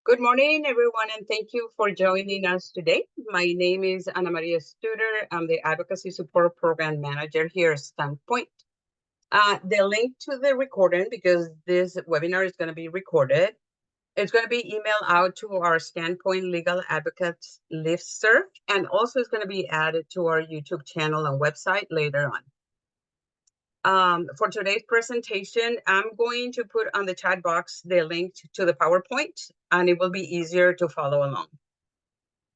Good morning, everyone, and thank you for joining us today. My name is Ana Maria Studer. I'm the Advocacy Support Program Manager here at Standpoint. The link to the recording, because this webinar is going to be recorded, it's going to be emailed out to our Standpoint Legal Advocates listserv, and also it's going to be added to our YouTube channel and website later on. For today's presentation, I'm going to put on the chat box the link to the PowerPoint, and it will be easier to follow along.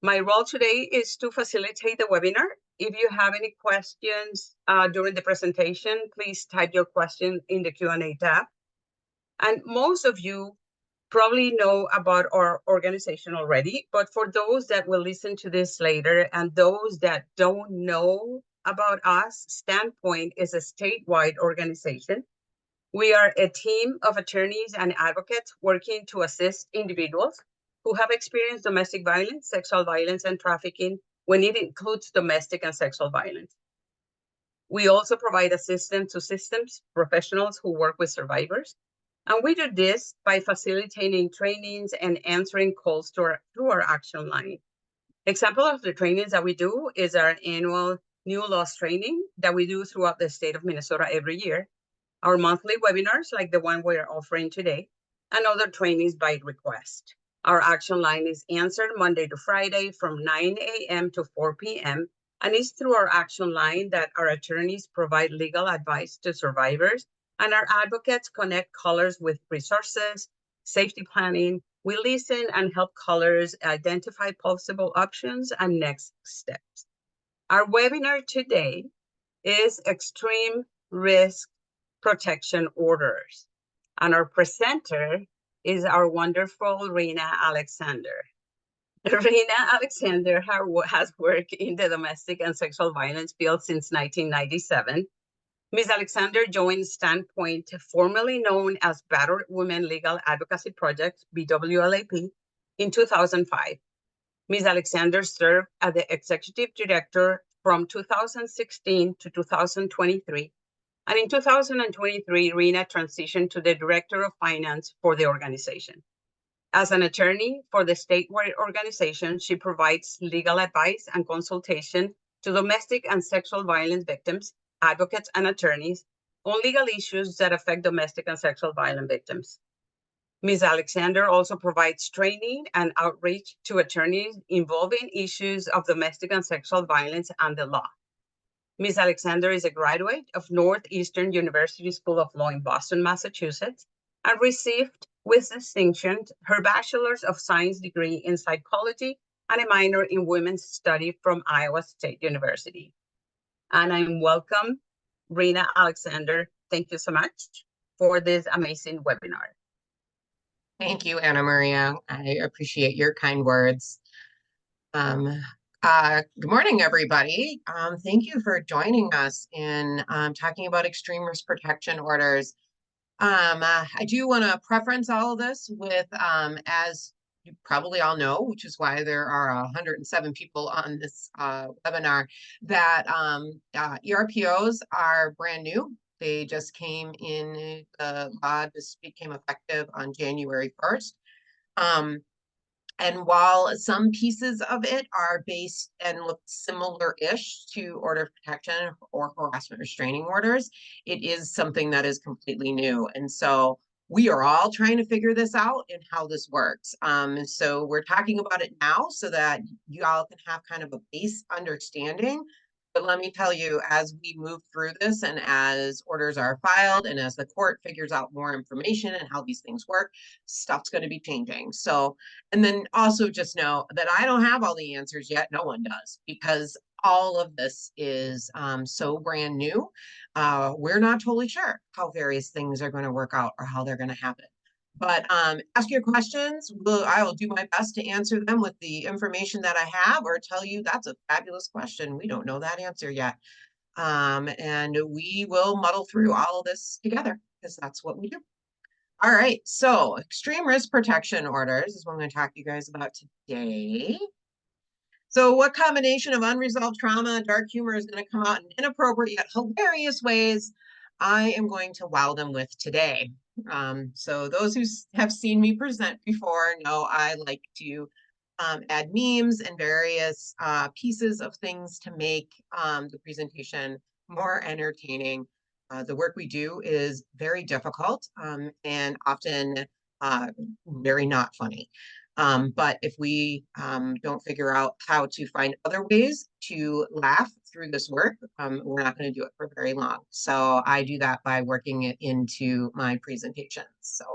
My role today is to facilitate the webinar. If you have any questions during the presentation, please type your question in the Q&A tab. And most of you probably know about our organization already, but for those that will listen to this later and those that don't know about us, Standpoint is a statewide organization. We are a team of attorneys and advocates working to assist individuals who have experienced domestic violence, sexual violence, and trafficking when it includes domestic and sexual violence. We also provide assistance to systems professionals who work with survivors. And we do this by facilitating trainings and answering calls through our action line. Example of the trainings that we do is our annual new laws training that we do throughout the state of Minnesota every year, our monthly webinars like the one we're offering today, and other trainings by request. Our action line is answered Monday to Friday from 9 a.m. to 4 p.m. and it's through our action line that our attorneys provide legal advice to survivors and our advocates connect callers with resources, safety planning. We listen and help callers identify possible options and next steps. Our webinar today is Extreme Risk Protection Orders. And our presenter is our wonderful Rana Alexander. Rana Alexander has worked in the domestic and sexual violence field since 1997. Ms. Alexander joined Standpoint, formerly known as Battered Women Legal Advocacy Project, BWLAP, in 2005. Ms. Alexander served as the executive director from 2016 to 2023. And in 2023, Rana transitioned to the director of finance for the organization. As an attorney for the statewide organization, she provides legal advice and consultation to domestic and sexual violence victims, advocates, and attorneys on legal issues that affect domestic and sexual violence victims. Ms. Alexander also provides training and outreach to attorneys involving issues of domestic and sexual violence and the law. Ms. Alexander is a graduate of Northeastern University School of Law in Boston, Massachusetts, and received with distinction her Bachelor's of Science degree in psychology and a minor in women's study from Iowa State University. And I welcome Rana Alexander. Thank you so much for this amazing webinar. Thank you, Ana Maria. I appreciate your kind words. Good morning, everybody. Thank you for joining us in talking about extreme risk protection orders. I do want to preference all of this with, as you probably all know, which is why there are 107 people on this webinar, that ERPOs are brand new. They just came in, law just became effective on January 1st. And while some pieces of it are based and look similar-ish to order of protection or harassment restraining orders, it is something that is completely new. And so we are all trying to figure this out and how this works. So we're talking about it now so that you all can have kind of a base understanding. But let me tell you, as we move through this and as orders are filed and as the court figures out more information and how these things work, stuff's going to be changing. So, and then also just know that I don't have all the answers yet. No one does, because all of this is so brand new. We're not totally sure how various things are going to work out or how they're going to happen. But ask your questions. I will do my best to answer them with the information that I have, or tell you that's a fabulous question. We don't know that answer yet. And we will muddle through all of this together because that's what we do. All right, so extreme risk protection orders is what I'm going to talk to you guys about today. So what combination of unresolved trauma and dark humor is going to come out in inappropriate, hilarious ways I am going to wow them with today. So those who have seen me present before know I like to add memes and various pieces of things to make the presentation more entertaining. The work we do is very difficult and often very not funny. But if we don't figure out how to find other ways to laugh through this work, we're not going to do it for very long. So I do that by working it into my presentations. So,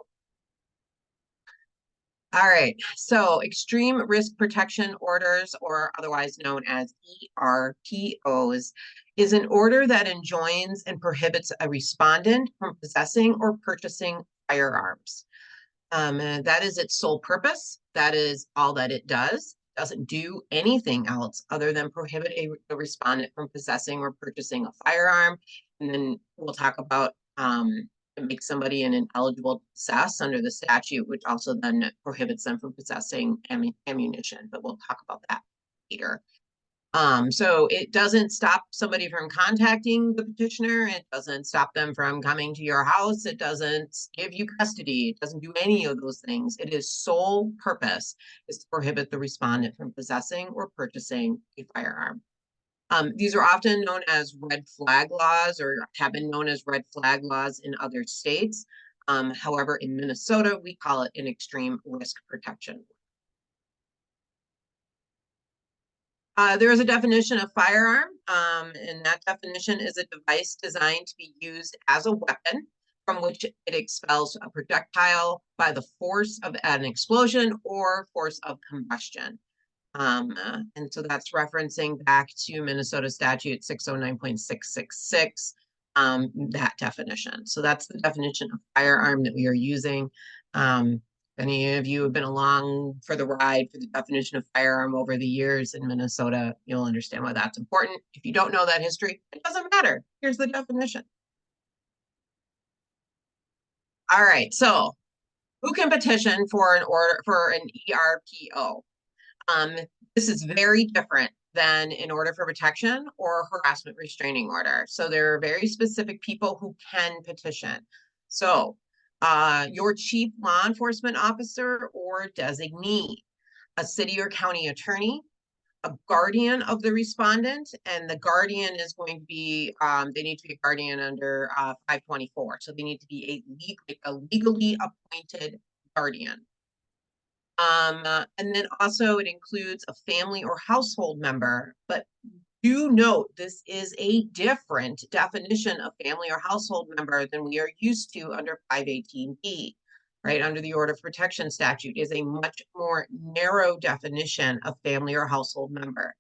all right. So extreme risk protection orders, or otherwise known as ERPOs, is an order that enjoins and prohibits a respondent from possessing or purchasing firearms. That is its sole purpose. That is all that it does. It doesn't do anything else other than prohibit a respondent from possessing or purchasing a firearm. And then we'll talk about make somebody an ineligible to possess under the statute, which also then prohibits them from possessing ammunition. But we'll talk about that later. So it doesn't stop somebody from contacting the petitioner. It doesn't stop them from coming to your house. It doesn't give you custody. It doesn't do any of those things. It is sole purpose is to prohibit the respondent from possessing or purchasing a firearm. These are often known as red flag laws, or have been known as red flag laws in other states. However, in Minnesota, we call it an extreme risk protection. There is a definition of firearm, and that definition is a device designed to be used as a weapon from which it expels a projectile by the force of an explosion or force of combustion. And so that's referencing back to Minnesota statute 609.666, that definition. So that's the definition of firearm that we are using. If any of you have been along for the ride for the definition of firearm over the years in Minnesota, you'll understand why that's important. If you don't know that history, it doesn't matter. Here's the definition. All right, so who can petition for an order for an ERPO? This is very different than an order for protection or a harassment restraining order. So there are very specific people who can petition. So your chief law enforcement officer or designee, a city or county attorney, a guardian of the respondent, and the guardian is going to be, they need to be a guardian under 524. So they need to be a legally appointed guardian. And then also it includes a family or household member, but do note this is a different definition of family or household member than we are used to under 518B, right? Under the order of protection statute is a much more narrow definition of family or household member.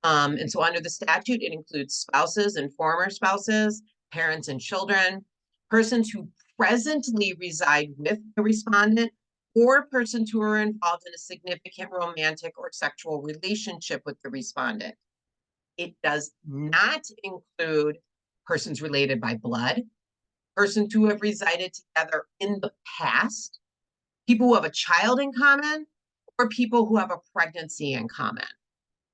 And so under the statute, it includes spouses and former spouses, parents and children, persons who presently reside with the respondent, or persons who are involved in a significant romantic or sexual relationship with the respondent. It does not include persons related by blood, persons who have resided together in the past, people who have a child in common, or people who have a pregnancy in common.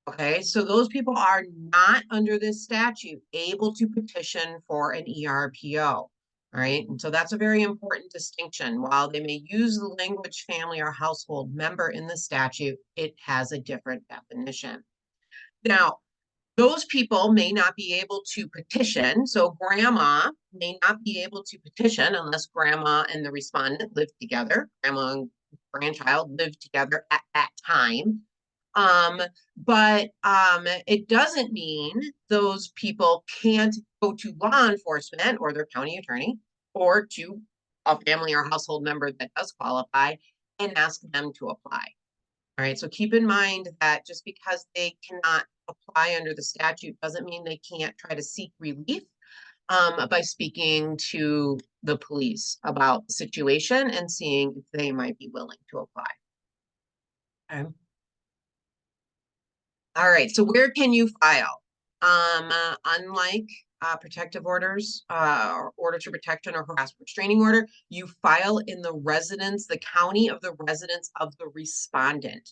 Okay, so those people are not under this statute able to petition for an ERPO. All right, and so that's a very important distinction. While they may use the language family or household member in the statute, it has a different definition. Now, those people may not be able to petition. So grandma may not be able to petition unless grandma and the respondent live together. Grandma and grandchild live together at that time. But it doesn't mean those people can't go to law enforcement or their county attorney or to a family or household member that does qualify and ask them to apply. All right, so keep in mind that just because they cannot apply under the statute doesn't mean they can't try to seek relief by speaking to the police about the situation and seeing if they might be willing to apply. Okay. All right, so where can you file? Unlike protective orders, order to protection or harassment restraining order, you file in the residence, the county of the residence of the respondent.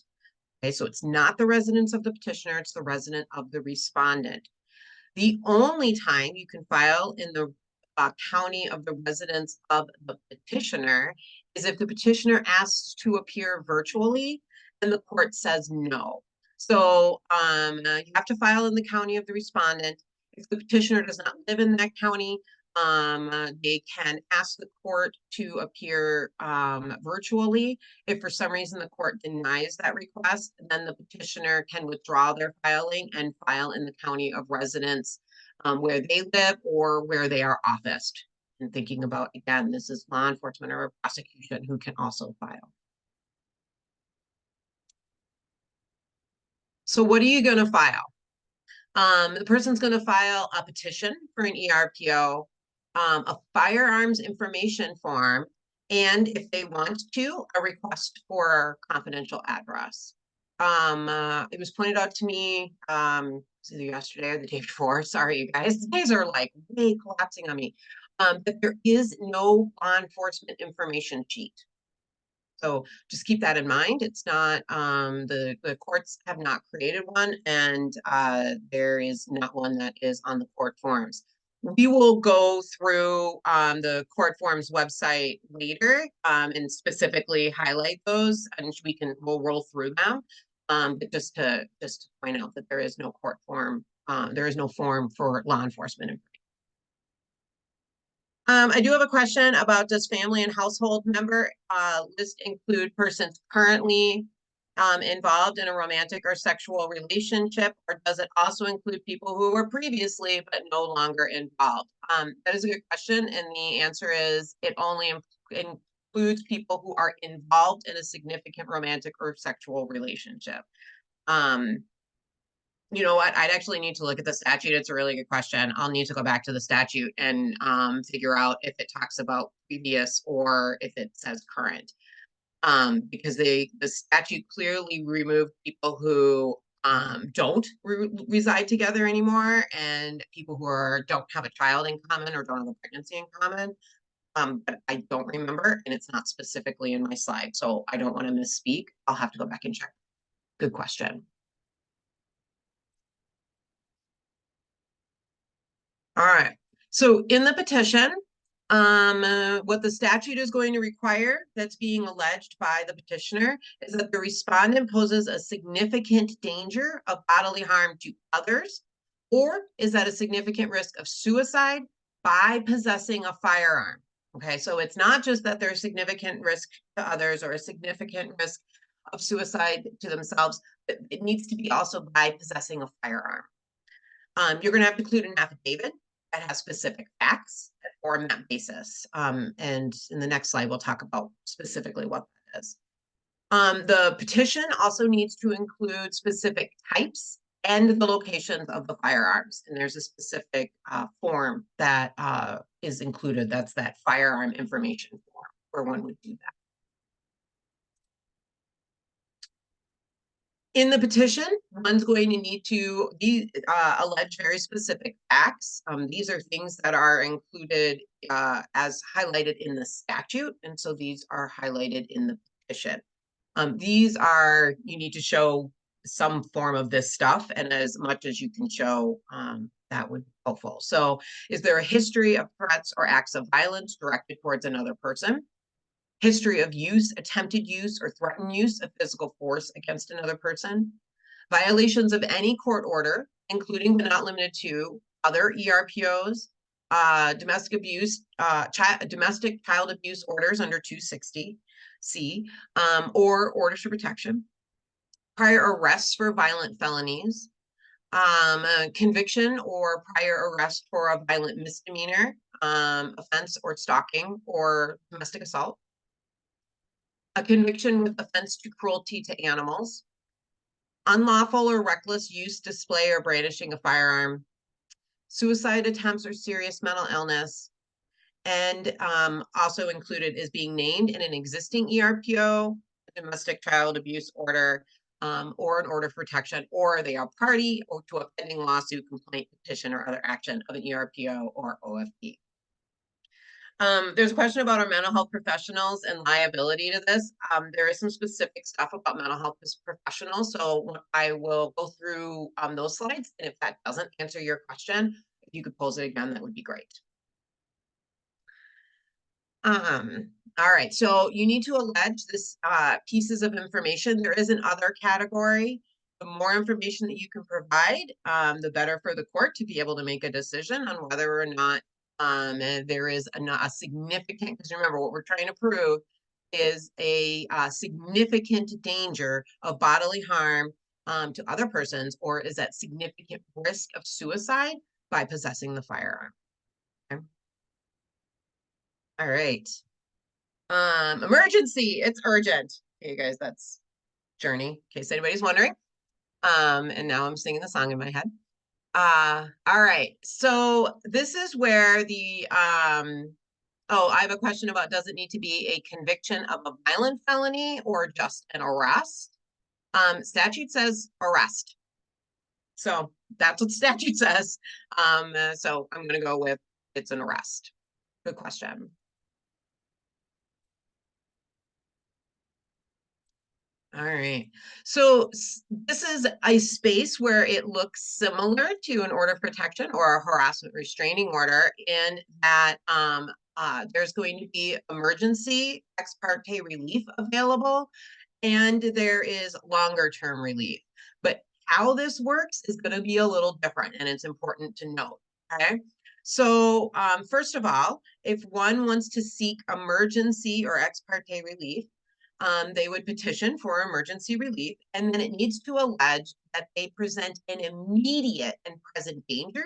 Okay, so it's not the residence of the petitioner, it's the resident of the respondent. The only time you can file in the county of the residence of the petitioner is if the petitioner asks to appear virtually and the court says no. So you have to file in the county of the respondent. If the petitioner does not live in that county, they can ask the court to appear virtually. If for some reason the court denies that request, then the petitioner can withdraw their filing and file in the county of residence where they live or where they are officed. And thinking about, again, this is law enforcement or prosecution who can also file. So what are you going to file? The person's going to file a petition for an ERPO, a firearms information form, and if they want to, a request for confidential address. It was pointed out to me either yesterday or the day before. Sorry, you guys. The days are like way collapsing on me. That there is no law enforcement information sheet. So just keep that in mind. It's not, the courts have not created one, and there is not one that is on the court forms. We will go through the court forms website later and specifically highlight those, and we'll roll through them. But just to point out that there is no court form, there is no form for law enforcement information. I do have a question about, does family and household member list include persons currently involved in a romantic or sexual relationship, or does it also include people who were previously but no longer involved? That is a good question, and the answer is it only includes people who are involved in a significant romantic or sexual relationship. You know what? I'd actually need to look at the statute. It's a really good question. I'll need to go back to the statute and figure out if it talks about previous or if it says current. Because the statute clearly removed people who don't reside together anymore, and people who don't have a child in common or don't have a pregnancy in common. But I don't remember, and it's not specifically in my slide, so I don't want to misspeak. I'll have to go back and check. Good question. All right. So in the petition, what the statute is going to require that's being alleged by the petitioner is that the respondent poses a significant danger of bodily harm to others, or is at a significant risk of suicide by possessing a firearm. Okay, so it's not just that there's significant risk to others or a significant risk of suicide to themselves, but it needs to be also by possessing a firearm. You're going to have to include an affidavit that has specific facts that form that basis. And in the next slide, we'll talk about specifically what that is. The petition also needs to include specific types and the locations of the firearms. And there's a specific form that is included. That's that firearm information form where one would do that. In the petition, one's going to need to allege very specific facts. These are things that are included as highlighted in the statute, and so these are highlighted in the petition. These are, you need to show some form of this stuff, and as much as you can show, that would be helpful. So, is there a history of threats or acts of violence directed towards another person? History of use, attempted use, or threatened use of physical force against another person, violations of any court order, including but not limited to other ERPOs, domestic abuse, domestic child abuse orders under 260C, or orders for protection, prior arrests for violent felonies, conviction or prior arrest for a violent misdemeanor offense or stalking or domestic assault, a conviction with offense to cruelty to animals, unlawful or reckless use, display, or brandishing a firearm, suicide attempts or serious mental illness, and also included is being named in an existing ERPO, a domestic child abuse order, or an order of protection, or they are party or to a pending lawsuit, complaint, petition, or other action of an ERPO or OFP. There's a question about our mental health professionals and liability to this. There is some specific stuff about mental health professionals, so I will go through those slides, and if that doesn't answer your question, if you could pose it again, that would be great. All right, so you need to allege this pieces of information. There is an other category. The more information that you can provide, the better for the court to be able to make a decision on whether or not there is a significant, because remember what we're trying to prove is a significant danger of bodily harm to other persons, or is at significant risk of suicide by possessing the firearm. Okay. All right. Emergency, it's urgent. Okay, guys, that's Journey, in case anybody's wondering. And now I'm singing the song in my head. All right, so this is where the oh, I have a question about, does it need to be a conviction of a violent felony or just an arrest? Statute says arrest. So that's what statute says. So I'm gonna go with it's an arrest. Good question. All right, so this is a space where it looks similar to an order of protection or a harassment restraining order, in that there's going to be emergency ex parte relief available, and there is longer term relief. But how this works is going to be a little different, and it's important to note. Okay, so first of all, if one wants to seek emergency or ex parte relief, they would petition for emergency relief, and then it needs to allege that they present an immediate and present danger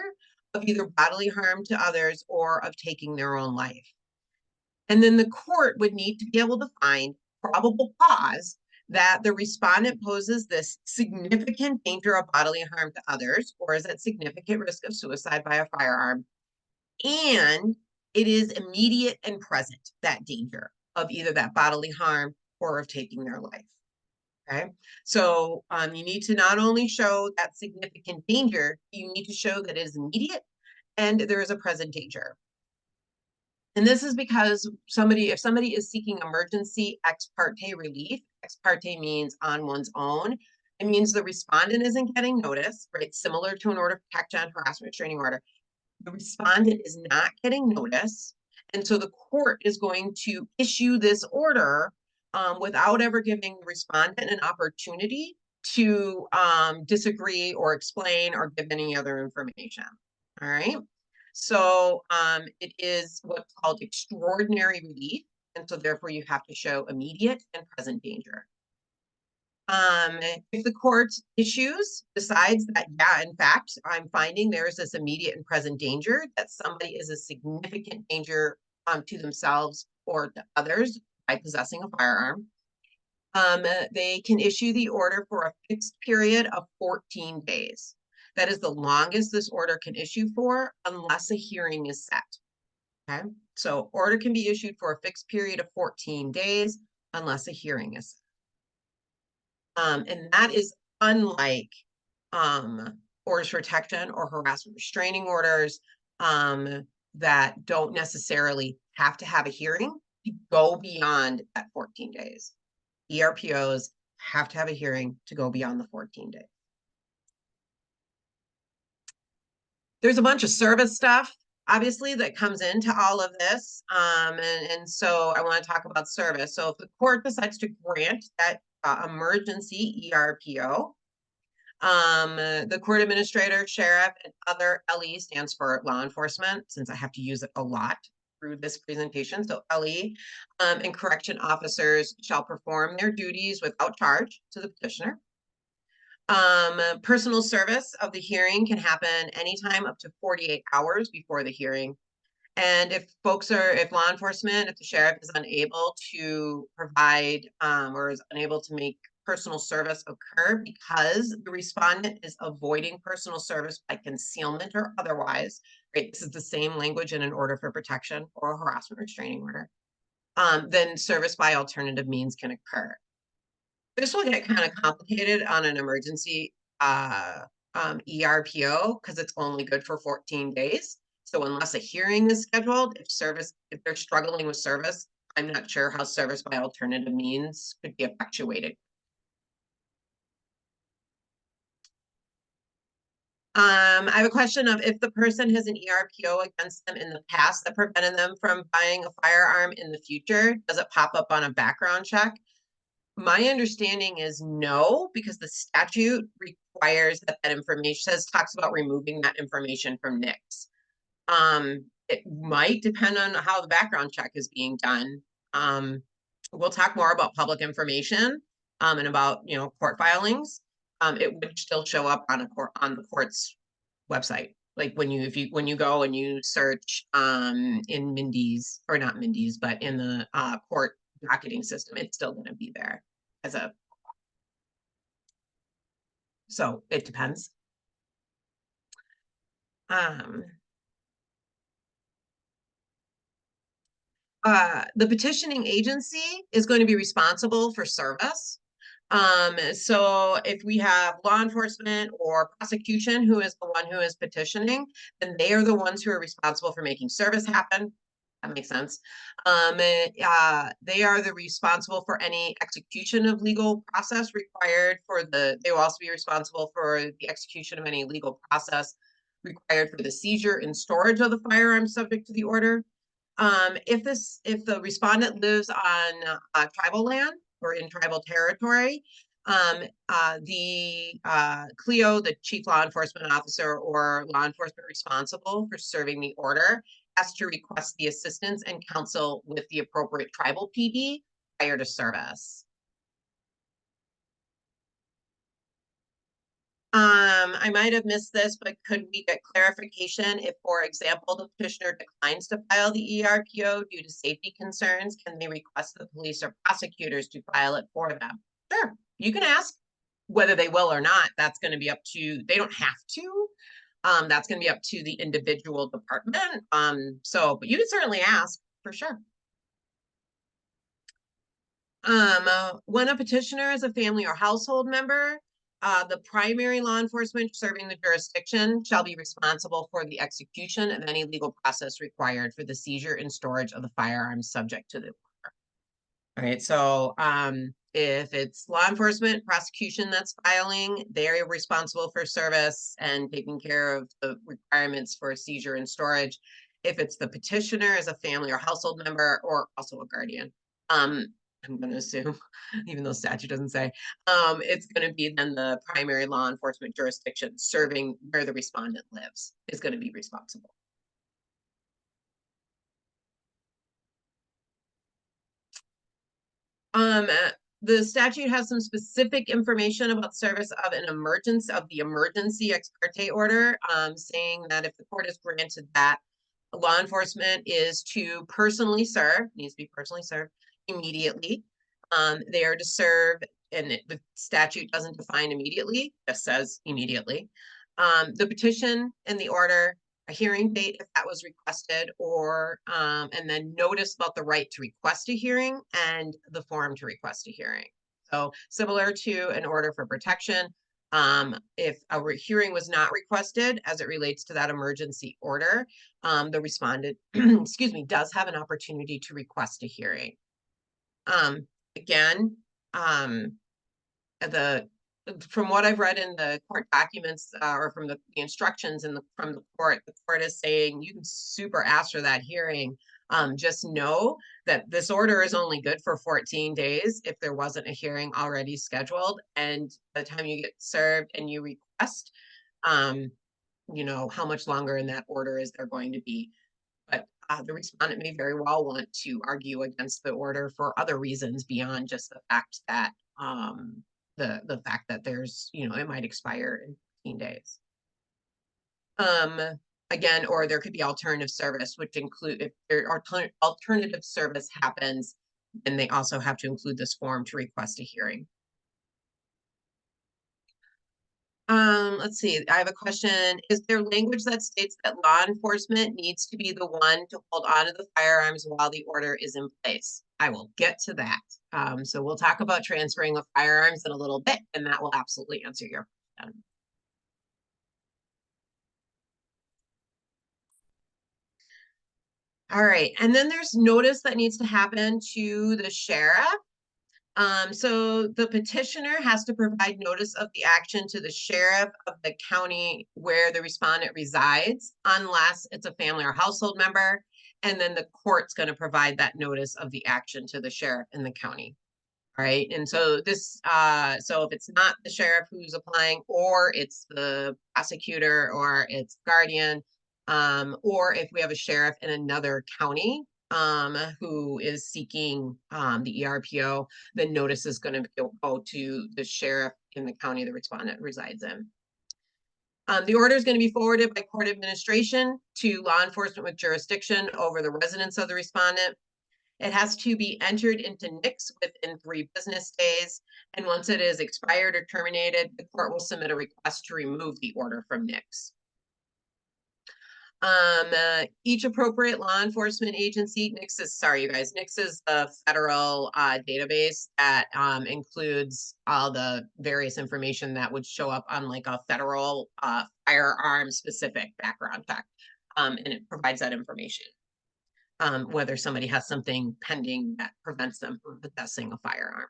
of either bodily harm to others or of taking their own life. And then the court would need to be able to find probable cause that the respondent poses this significant danger of bodily harm to others, or is at significant risk of suicide by a firearm, and it is immediate and present, that danger of either that bodily harm or of taking their life. Okay, so you need to not only show that significant danger, you need to show that it is immediate and there is a present danger. And this is because if somebody is seeking emergency ex parte relief, ex parte means on one's own. It means the respondent isn't getting notice, right? Similar to an order of protection, harassment restraining order. The respondent is not getting notice. And so the court is going to issue this order without ever giving the respondent an opportunity to disagree or explain or give any other information. All right. So it is what's called extraordinary relief. And so therefore you have to show immediate and present danger. If the court decides that, yeah, in fact, I'm finding there is this immediate and present danger, that somebody is a significant danger to themselves or to others by possessing a firearm, they can issue the order for a fixed period of 14 days. That is the longest this order can issue for, unless a hearing is set. Okay, so order can be issued for a fixed period of 14 days unless a hearing is set. And that is unlike orders for protection or harassment restraining orders that don't necessarily have to have a hearing to go beyond that 14 days. ERPOs have to have a hearing to go beyond the 14 days. There's a bunch of service stuff, obviously, that comes into all of this. And so I want to talk about service. So if the court decides to grant that emergency ERPO, the court administrator, sheriff, and other LE stands for law enforcement, since I have to use it a lot through this presentation. So LE and correction officers shall perform their duties without charge to the petitioner. Personal service of the hearing can happen anytime up to 48 hours before the hearing. And if law enforcement, if the sheriff is unable to provide or is unable to make personal service occur because the respondent is avoiding personal service by concealment or otherwise, right? This is the same language in an order for protection or a harassment restraining order. Then service by alternative means can occur. This will get kind of complicated on an emergency ERPO because it's only good for 14 days. So unless a hearing is scheduled, if they're struggling with service, I'm not sure how service by alternative means could be effectuated. I have a question of if the person has an ERPO against them in the past that prevented them from buying a firearm in the future, does it pop up on a background check? My understanding is no, because the statute requires that information talks about removing that information from NICS. It might depend on how the background check is being done. We'll talk more about public information and about court filings. It would still show up on the court's website. Like when you go and you search in Mindy's, or not Mindy's, but in the court docketing system, it's still going to be there as a. So it depends. The petitioning agency is going to be responsible for service. So if we have law enforcement or prosecution who is the one who is petitioning, then they are the ones who are responsible for making service happen. That makes sense. They are the responsible for any execution of legal process required they will also be responsible for the execution of any legal process required for the seizure and storage of the firearms subject to the order. If the respondent lives on tribal land or in tribal territory, the CLEO, the chief law enforcement officer or law enforcement responsible for serving the order, has to request the assistance and counsel with the appropriate tribal PD prior to service. I might have missed this, but could we get clarification if, for example, the petitioner declines to file the ERPO due to safety concerns? Can they request the police or prosecutors to file it for them? Sure, you can ask. Whether they will or not, that's going to be up to, they don't have to. That's going to be up to the individual department. But you can certainly ask for sure. When a petitioner is a family or household member, the primary law enforcement serving the jurisdiction shall be responsible for the execution of any legal process required for the seizure and storage of the firearms subject to the order. All right, so if it's law enforcement, prosecution that's filing, they're responsible for service and taking care of the requirements for seizure and storage. If it's the petitioner as a family or household member or also a guardian, I'm going to assume, even though statute doesn't say, it's going to be then the primary law enforcement jurisdiction serving where the respondent lives is going to be responsible. The statute has some specific information about service of the emergency ex parte order, saying that if the court has granted that, law enforcement is to personally serve, needs to be personally served immediately. They are to serve, and the statute doesn't define immediately, just says immediately. The petition and the order, a hearing date if that was requested, or and then notice about the right to request a hearing and the form to request a hearing. So similar to an order for protection, if a hearing was not requested as it relates to that emergency order, the respondent, excuse me, does have an opportunity to request a hearing. Again, from what I've read in the court documents or from the instructions from the court is saying you can super ask for that hearing. Just know that this order is only good for 14 days if there wasn't a hearing already scheduled. And by the time you get served and you request, how much longer in that order is there going to be. But the respondent may very well want to argue against the order for other reasons beyond just the fact that the fact that there's, it might expire in 15 days. Again, or there could be alternative service, which include if there alternative service happens, then they also have to include this form to request a hearing. Let's see, I have a question. Is there language that states that law enforcement needs to be the one to hold on to the firearms while the order is in place? I will get to that. So we'll talk about transferring of firearms in a little bit, and that will absolutely answer your question. All right, and then there's notice that needs to happen to the sheriff. So the petitioner has to provide notice of the action to the sheriff of the county where the respondent resides, unless it's a family or household member. And then the court's going to provide that notice of the action to the sheriff in the county. All right. And so this, so if it's not the sheriff who's applying, or it's the prosecutor, or it's guardian, or if we have a sheriff in another county, who is seeking the ERPO, the notice is going to go to the sheriff in the county the respondent resides in. The order is going to be forwarded by court administration to law enforcement with jurisdiction over the residence of the respondent. It has to be entered into NICS within 3 business days. And once it is expired or terminated, the court will submit a request to remove the order from NICS. Each appropriate law enforcement agency, NICS is, sorry, you guys, NICS is the federal database that includes all the various information that would show up on like a federal firearm specific background check. And it provides that information. Whether somebody has something pending that prevents them from possessing a firearm.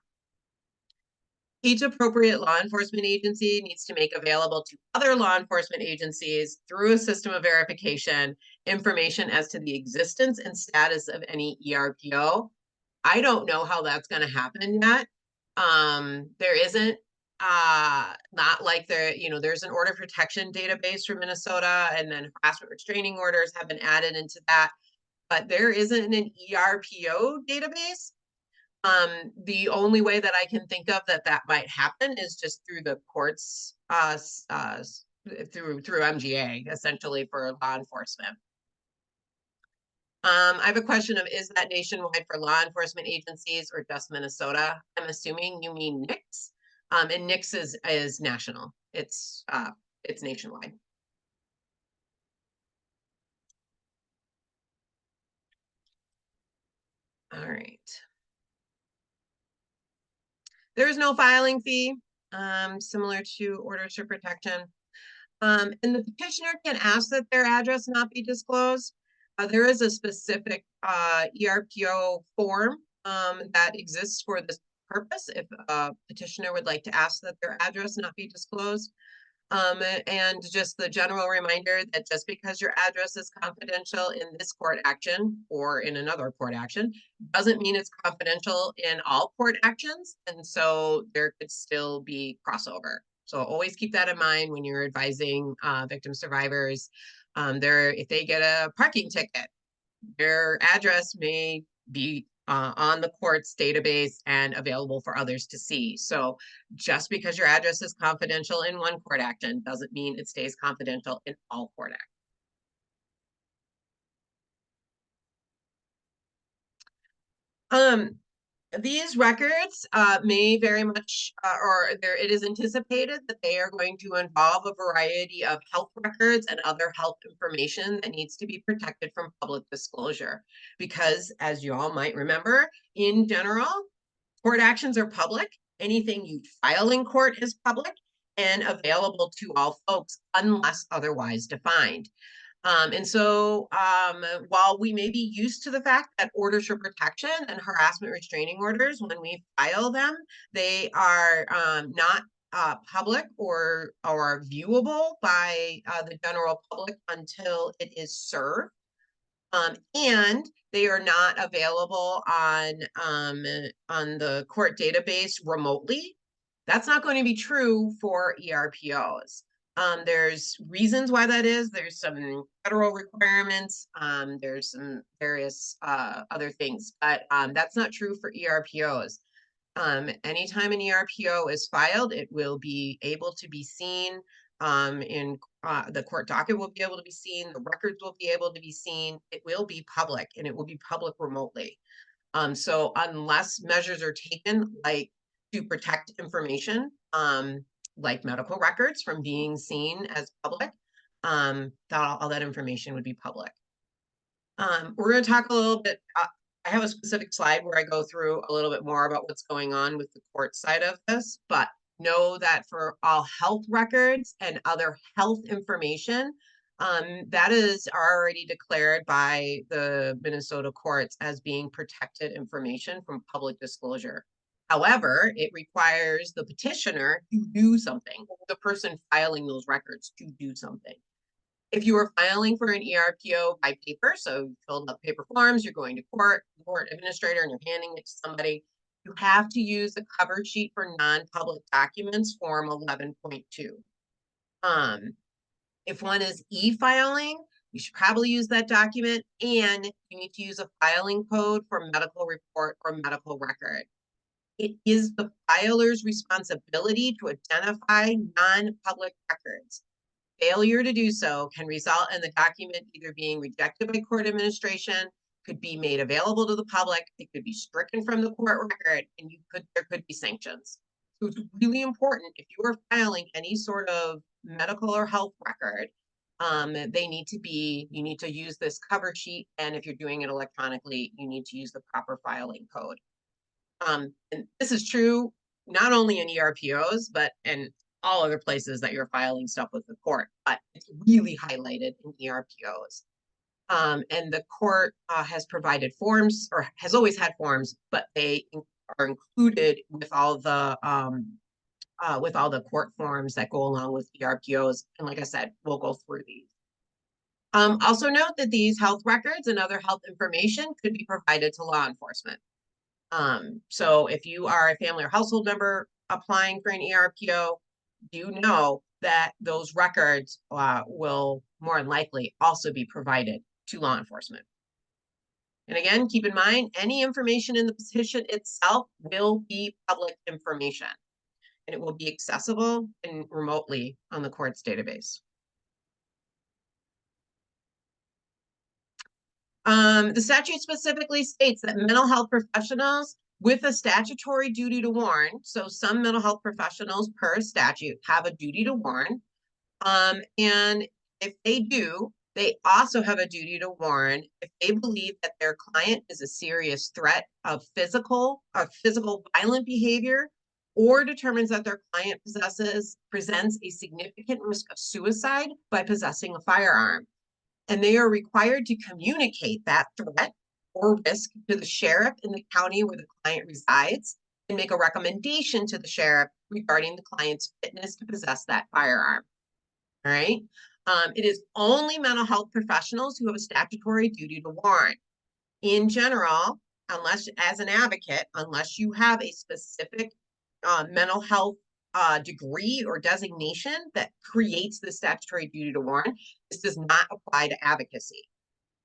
Each appropriate law enforcement agency needs to make available to other law enforcement agencies through a system of verification information as to the existence and status of any ERPO. I don't know how that's going to happen yet. There isn't not like there's an order protection database for Minnesota, and then harassment restraining orders have been added into that. But there isn't an ERPO database. The only way that I can think of that might happen is just through the courts, through MGA, essentially, for law enforcement. I have a question of, is that nationwide for law enforcement agencies or just Minnesota? I'm assuming you mean NICS, and NICS is national. It's nationwide. All right. There is no filing fee, similar to orders for protection. And the petitioner can ask that their address not be disclosed. There is a specific ERPO form that exists for this purpose if a petitioner would like to ask that their address not be disclosed. And just the general reminder that just because your address is confidential in this court action or in another court action doesn't mean it's confidential in all court actions. And so there could still be crossover. So always keep that in mind when you're advising victim survivors. If they get a parking ticket, their address may be on the court's database and available for others to see. So just because your address is confidential in one court action doesn't mean it stays confidential in all court actions. These records may very much, it is anticipated that they are going to involve a variety of health records and other health information that needs to be protected from public disclosure. Because, as you all might remember, in general, court actions are public. Anything you file in court is public and available to all folks unless otherwise defined. And so while we may be used to the fact that orders for protection and harassment restraining orders, when we file them, they are not public or viewable by the general public until it is served. And they are not available on the court database remotely. That's not going to be true for ERPOs. There's reasons why that is. There's some federal requirements. There's some various other things, but that's not true for ERPOs. Anytime an ERPO is filed, it will be able to be seen in the court docket will be able to be seen. The records will be able to be seen. It will be public, and it will be public remotely. So unless measures are taken, like to protect information, like medical records from being seen as public, all that information would be public. We're going to talk a little bit. I have a specific slide where I go through a little bit more about what's going on with the court side of this, but know that for all health records and other health information, that is already declared by the Minnesota courts as being protected information from public disclosure. However, it requires the petitioner to do something, the person filing those records to do something. If you are filing for an ERPO by paper, so you filled out paper forms, you're going to court administrator, and you're handing it to somebody, you have to use the cover sheet for non-public documents, Form 11.2. If one is e-filing, you should probably use that document, and you need to use a filing code for medical report or medical record. It is the filer's responsibility to identify non-public records. Failure to do so can result in the document either being rejected by court administration, could be made available to the public, it could be stricken from the court record, and there could be sanctions. So it's really important, if you are filing any sort of medical or health record, you need to use this cover sheet, and if you're doing it electronically, you need to use the proper filing code. And this is true not only in ERPOs, but in all other places that you're filing stuff with the court, but it's really highlighted in ERPOs. And the court has provided forms, or has always had forms, but they are included with all the court forms that go along with ERPOs. And like I said, we'll go through these. Also note that these health records and other health information could be provided to law enforcement. So if you are a family or household member applying for an ERPO, you know that those records will more than likely also be provided to law enforcement. And again, keep in mind, any information in the petition itself will be public information, and it will be accessible and remotely on the court's database. The statute specifically states that mental health professionals with a statutory duty to warn, so some mental health professionals per statute have a duty to warn, and if they do, they also have a duty to warn if they believe that their client is a serious threat of physical violent behavior, or determines that their client presents a significant risk of suicide by possessing a firearm. And they are required to communicate that threat or risk to the sheriff in the county where the client resides, and make a recommendation to the sheriff regarding the client's fitness to possess that firearm. All right. It is only mental health professionals who have a statutory duty to warn. In general, unless, as an advocate, unless you have a specific mental health degree or designation that creates the statutory duty to warn, this does not apply to advocacy.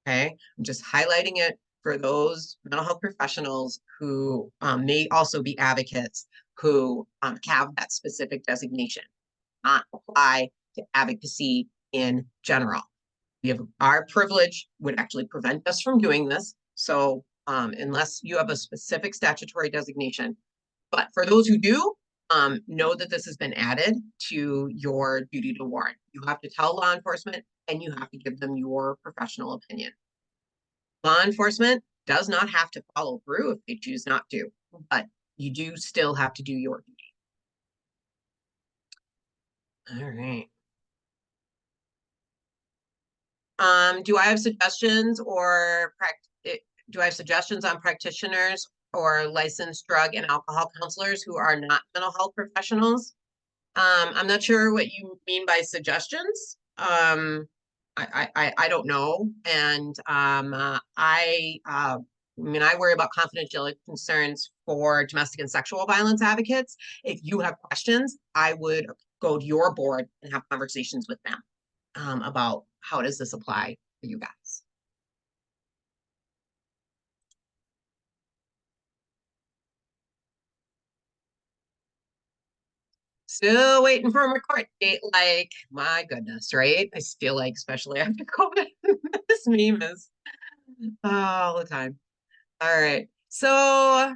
Okay, I'm just highlighting it for those mental health professionals who may also be advocates who have that specific designation. Not apply to advocacy in general. Our privilege would actually prevent us from doing this. So unless you have a specific statutory designation, but for those who do, know that this has been added to your duty to warn. You have to tell law enforcement, and you have to give them your professional opinion. Law enforcement does not have to follow through if they choose not to, but you do still have to do your duty. All right. Do I have suggestions on practitioners or licensed drug and alcohol counselors who are not mental health professionals? I'm not sure what you mean by suggestions. I don't know. And I worry about confidentiality concerns for domestic and sexual violence advocates. If you have questions, I would go to your board and have conversations with them about how does this apply for you guys. Still waiting for a court date, like, my goodness, right? I feel like, especially after COVID, this meme is all the time. All right, so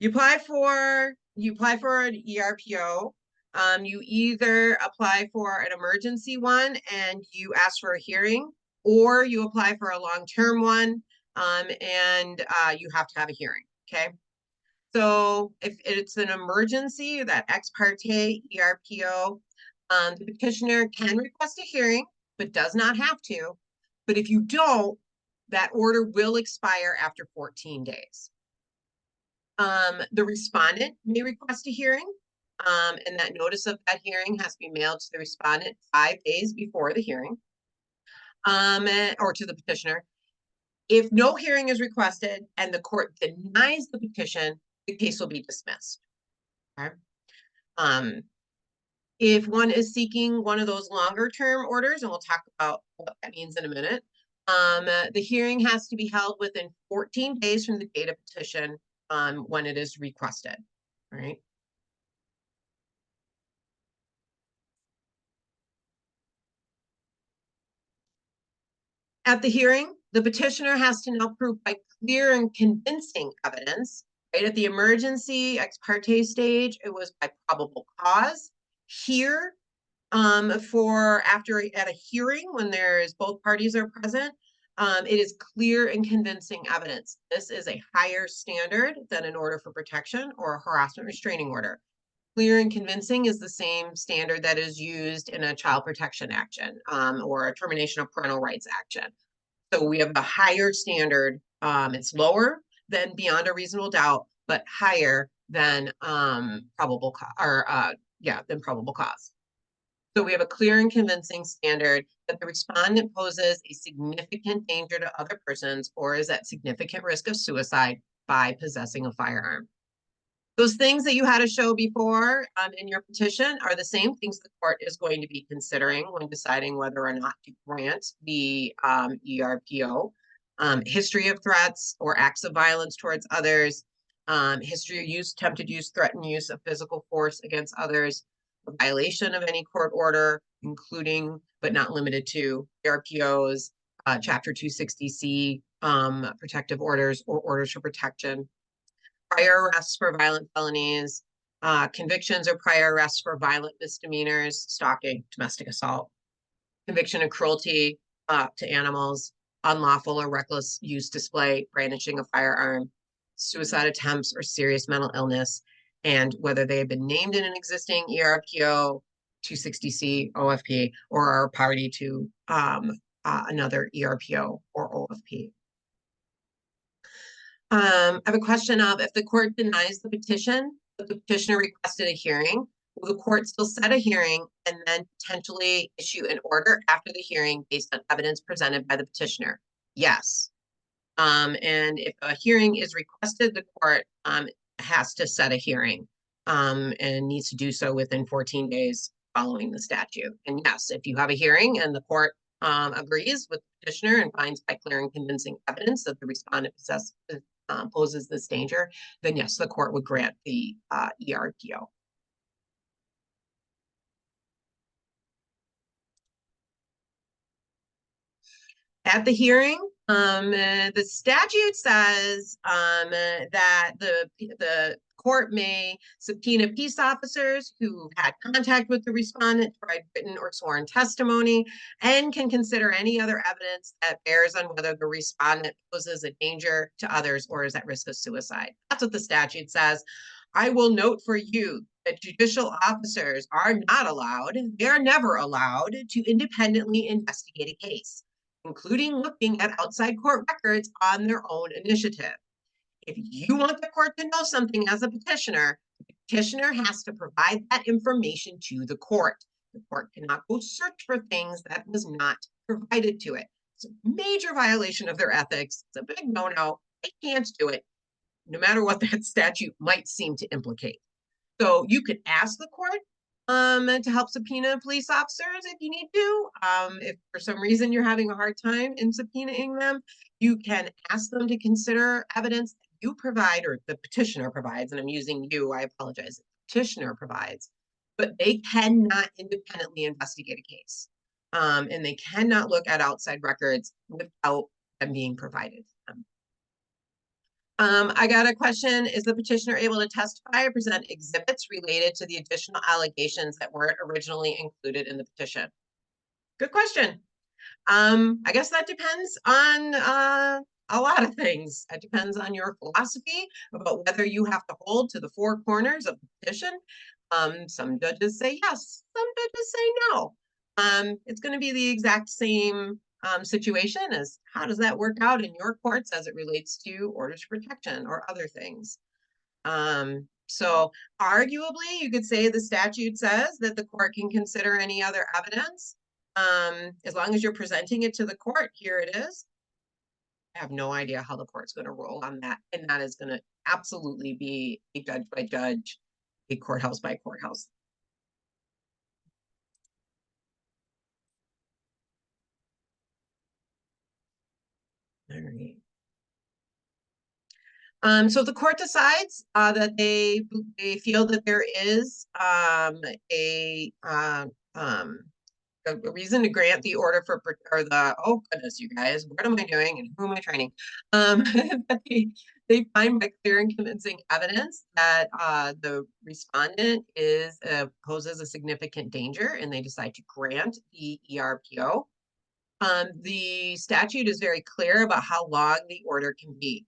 you apply for an ERPO. You either apply for an emergency one and you ask for a hearing, or you apply for a long-term one and you have to have a hearing, okay? So if it's an emergency, that ex parte ERPO, the petitioner can request a hearing, but does not have to. But if you don't, that order will expire after 14 days. The respondent may request a hearing, and that notice of that hearing has to be mailed to the respondent 5 days before the hearing, or to the petitioner. If no hearing is requested and the court denies the petition, the case will be dismissed. Okay. If one is seeking one of those longer term orders, and we'll talk about what that means in a minute, the hearing has to be held within 14 days from the date of petition when it is requested, right? At the hearing, the petitioner has to now prove by clear and convincing evidence, right? At the emergency ex parte stage, it was by probable cause. Here, at a hearing when both parties are present, it is clear and convincing evidence. This is a higher standard than an order for protection or a harassment restraining order. Clear and convincing is the same standard that is used in a child protection action or a termination of parental rights action. So we have a higher standard. It's lower than beyond a reasonable doubt, but higher than probable cause. So we have a clear and convincing standard that the respondent poses a significant danger to other persons or is at significant risk of suicide by possessing a firearm. Those things that you had to show before in your petition are the same things the court is going to be considering when deciding whether or not to grant the ERPO. History of threats or acts of violence towards others, history of use, attempted use, threatened use of physical force against others, a violation of any court order, including but not limited to ERPOs, Chapter 260C, protective orders or orders for protection, prior arrests for violent felonies, convictions or prior arrests for violent misdemeanors, stalking, domestic assault, conviction of cruelty to animals, unlawful or reckless use, display, brandishing a firearm, suicide attempts, or serious mental illness, and whether they have been named in an existing ERPO, 260C, OFP, or are party to another ERPO or OFP. I have a question of if the court denies the petition, but the petitioner requested a hearing, will the court still set a hearing and then potentially issue an order after the hearing based on evidence presented by the petitioner? Yes. And if a hearing is requested, the court has to set a hearing and needs to do so within 14 days following the statute. And yes, if you have a hearing and the court agrees with the petitioner and finds by clear and convincing evidence that the respondent poses this danger, then yes, the court would grant the ERPO. At the hearing, the statute says that the court may subpoena peace officers who had contact with the respondent, provide written or sworn testimony, and can consider any other evidence that bears on whether the respondent poses a danger to others or is at risk of suicide. That's what the statute says. I will note for you that judicial officers are not allowed, they are never allowed to independently investigate a case, including looking at outside court records on their own initiative. If you want the court to know something as a petitioner, the petitioner has to provide that information to the court. The court cannot go search for things that was not provided to it. It's a major violation of their ethics. It's a big no-no. They can't do it, no matter what that statute might seem to implicate. So you could ask the court to help subpoena police officers if you need to. If for some reason you're having a hard time in subpoenaing them, you can ask them to consider evidence that you provide or the petitioner provides, and I'm using you, I apologize, the petitioner provides, but they cannot independently investigate a case. And they cannot look at outside records without them being provided to them. I got a question. Is the petitioner able to testify or present exhibits related to the additional allegations that weren't originally included in the petition? Good question. I guess that depends on a lot of things. It depends on your philosophy about whether you have to hold to the four corners of the petition. Some judges say yes, some judges say no. It's going to be the exact same situation as how does that work out in your courts as it relates to orders of protection or other things. So arguably, you could say the statute says that the court can consider any other evidence. As long as you're presenting it to the court, here it is. I have no idea how the court's going to roll on that. And that is going to absolutely be a judge by judge, a courthouse by courthouse. All right. So if the court decides that they feel that there is a reason to grant the order for, or the, oh goodness, you guys, what am I doing and who am I training? They find by clear and convincing evidence that the respondent poses a significant danger, and they decide to grant the ERPO. The statute is very clear about how long the order can be.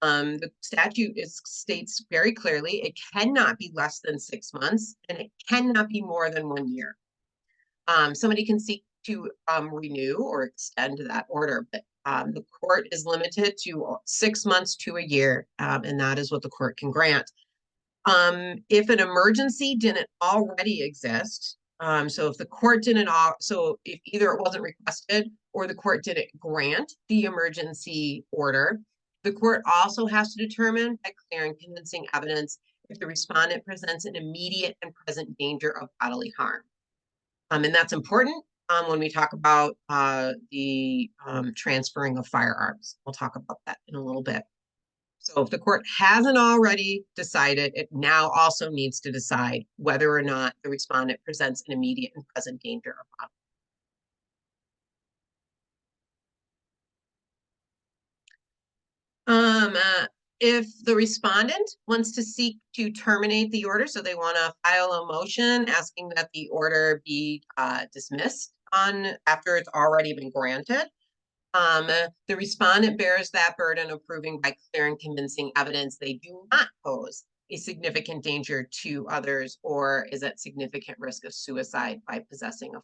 The statute states very clearly it cannot be less than 6 months, and it cannot be more than 1 year. Somebody can seek to renew or extend that order, but the court is limited to 6 months to a year, and that is what the court can grant. If an emergency didn't already exist, so if the court didn't, so if either it wasn't requested or the court didn't grant the emergency order, the court also has to determine by clear and convincing evidence if the respondent presents an immediate and present danger of bodily harm. And that's important when we talk about the transferring of firearms. We'll talk about that in a little bit. So if the court hasn't already decided, it now also needs to decide whether or not the respondent presents an immediate and present danger of bodily harm. If the respondent wants to seek to terminate the order, so they want to file a motion asking that the order be dismissed after it's already been granted, the respondent bears that burden of proving by clear and convincing evidence they do not pose a significant danger to others or is at significant risk of suicide by possessing a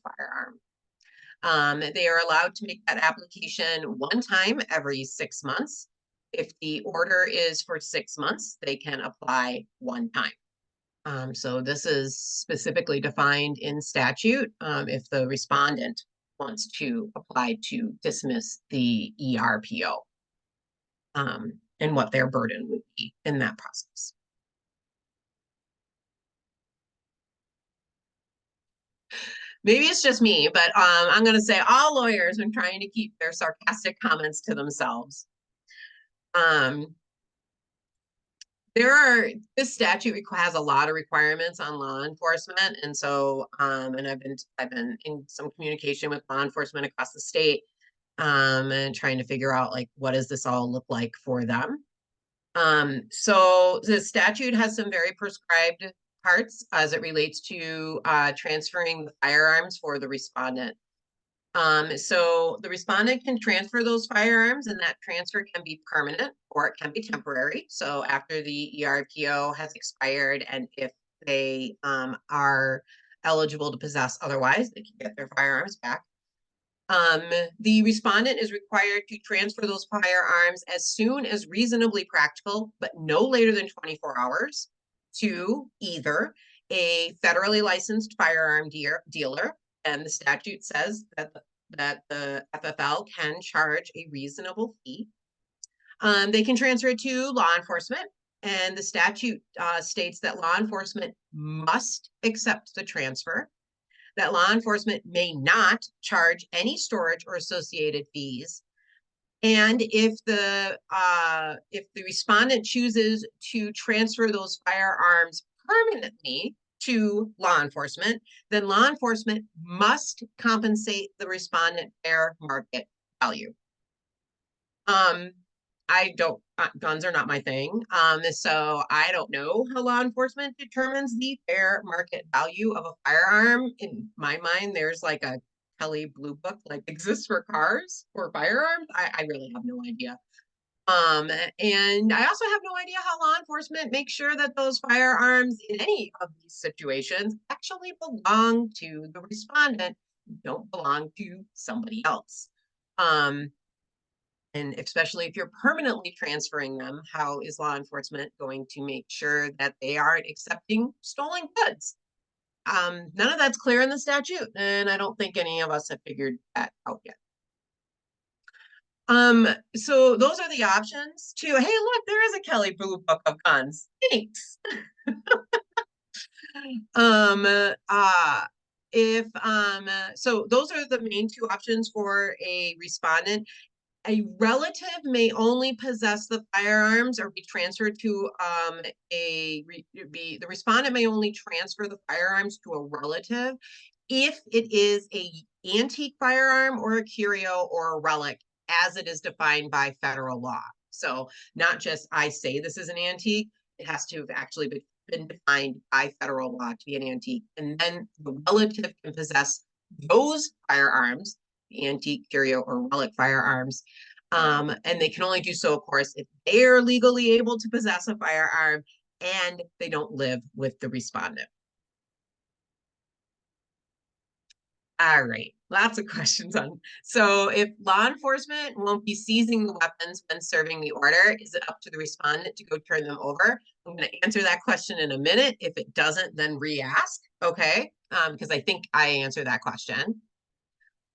firearm. They are allowed to make that application one time every 6 months. If the order is for 6 months, they can apply one time. So this is specifically defined in statute if the respondent wants to apply to dismiss the ERPO and what their burden would be in that process. Maybe it's just me, but I'm going to say all lawyers are trying to keep their sarcastic comments to themselves. This statute has a lot of requirements on law enforcement, and so and I've been in some communication with law enforcement across the state, and trying to figure out like what does this all look like for them. So the statute has some very prescribed parts as it relates to transferring the firearms for the respondent. So the respondent can transfer those firearms, and that transfer can be permanent or it can be temporary. So after the ERPO has expired, and if they are eligible to possess otherwise, they can get their firearms back. The respondent is required to transfer those firearms as soon as reasonably practical, but no later than 24 hours, to either a federally licensed firearm dealer, and the statute says that the FFL can charge a reasonable fee. They can transfer it to law enforcement, and the statute states that law enforcement must accept the transfer, that law enforcement may not charge any storage or associated fees. And if the respondent chooses to transfer those firearms permanently to law enforcement, then law enforcement must compensate the respondent fair market value. Guns are not my thing. So I don't know how law enforcement determines the fair market value of a firearm. In my mind, there's like a Kelly Blue Book like exists for cars or firearms. I really have no idea. And I also have no idea how law enforcement makes sure that those firearms in any of these situations actually belong to the respondent, don't belong to somebody else. And especially if you're permanently transferring them, how is law enforcement going to make sure that they aren't accepting stolen goods? None of that's clear in the statute, and I don't think any of us have figured that out yet. So those are the options to, hey, look, there is a Kelly Blue Book of Guns. Thanks. So those are the main two options for a respondent. A relative may only possess the firearms or be transferred to the respondent may only transfer the firearms to a relative if it is a antique firearm or a curio or a relic as it is defined by federal law. So not just I say this is an antique, it has to have actually been defined by federal law to be an antique. And then the relative can possess those firearms, the antique, curio, or relic firearms. And they can only do so, of course, if they're legally able to possess a firearm and they don't live with the respondent. All right, lots of questions on. So if law enforcement won't be seizing the weapons when serving the order, is it up to the respondent to go turn them over? I'm going to answer that question in a minute. If it doesn't, then re-ask, okay? Because I think I answered that question.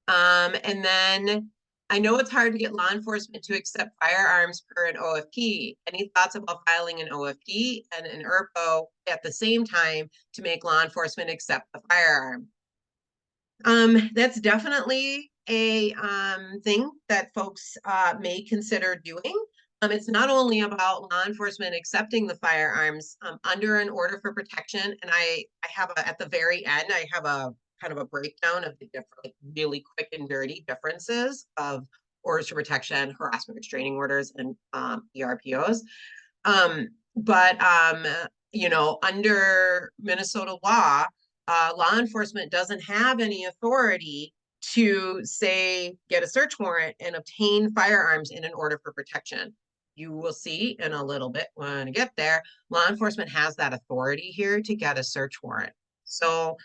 And then I know it's hard to get law enforcement to accept firearms per an OFP. Any thoughts about filing an OFP and an ERPO at the same time to make law enforcement accept the firearm? That's definitely a thing that folks may consider doing. It's not only about law enforcement accepting the firearms under an order for protection, and I have at the very end, I have a kind of a breakdown of the different, like, really quick and dirty differences of orders for protection, harassment restraining orders, and ERPOs. You know, under Minnesota law, law enforcement doesn't have any authority to say, get a search warrant and obtain firearms in an order for protection. You will see in a little bit when I get there, law enforcement has that authority here to get a search warrant. So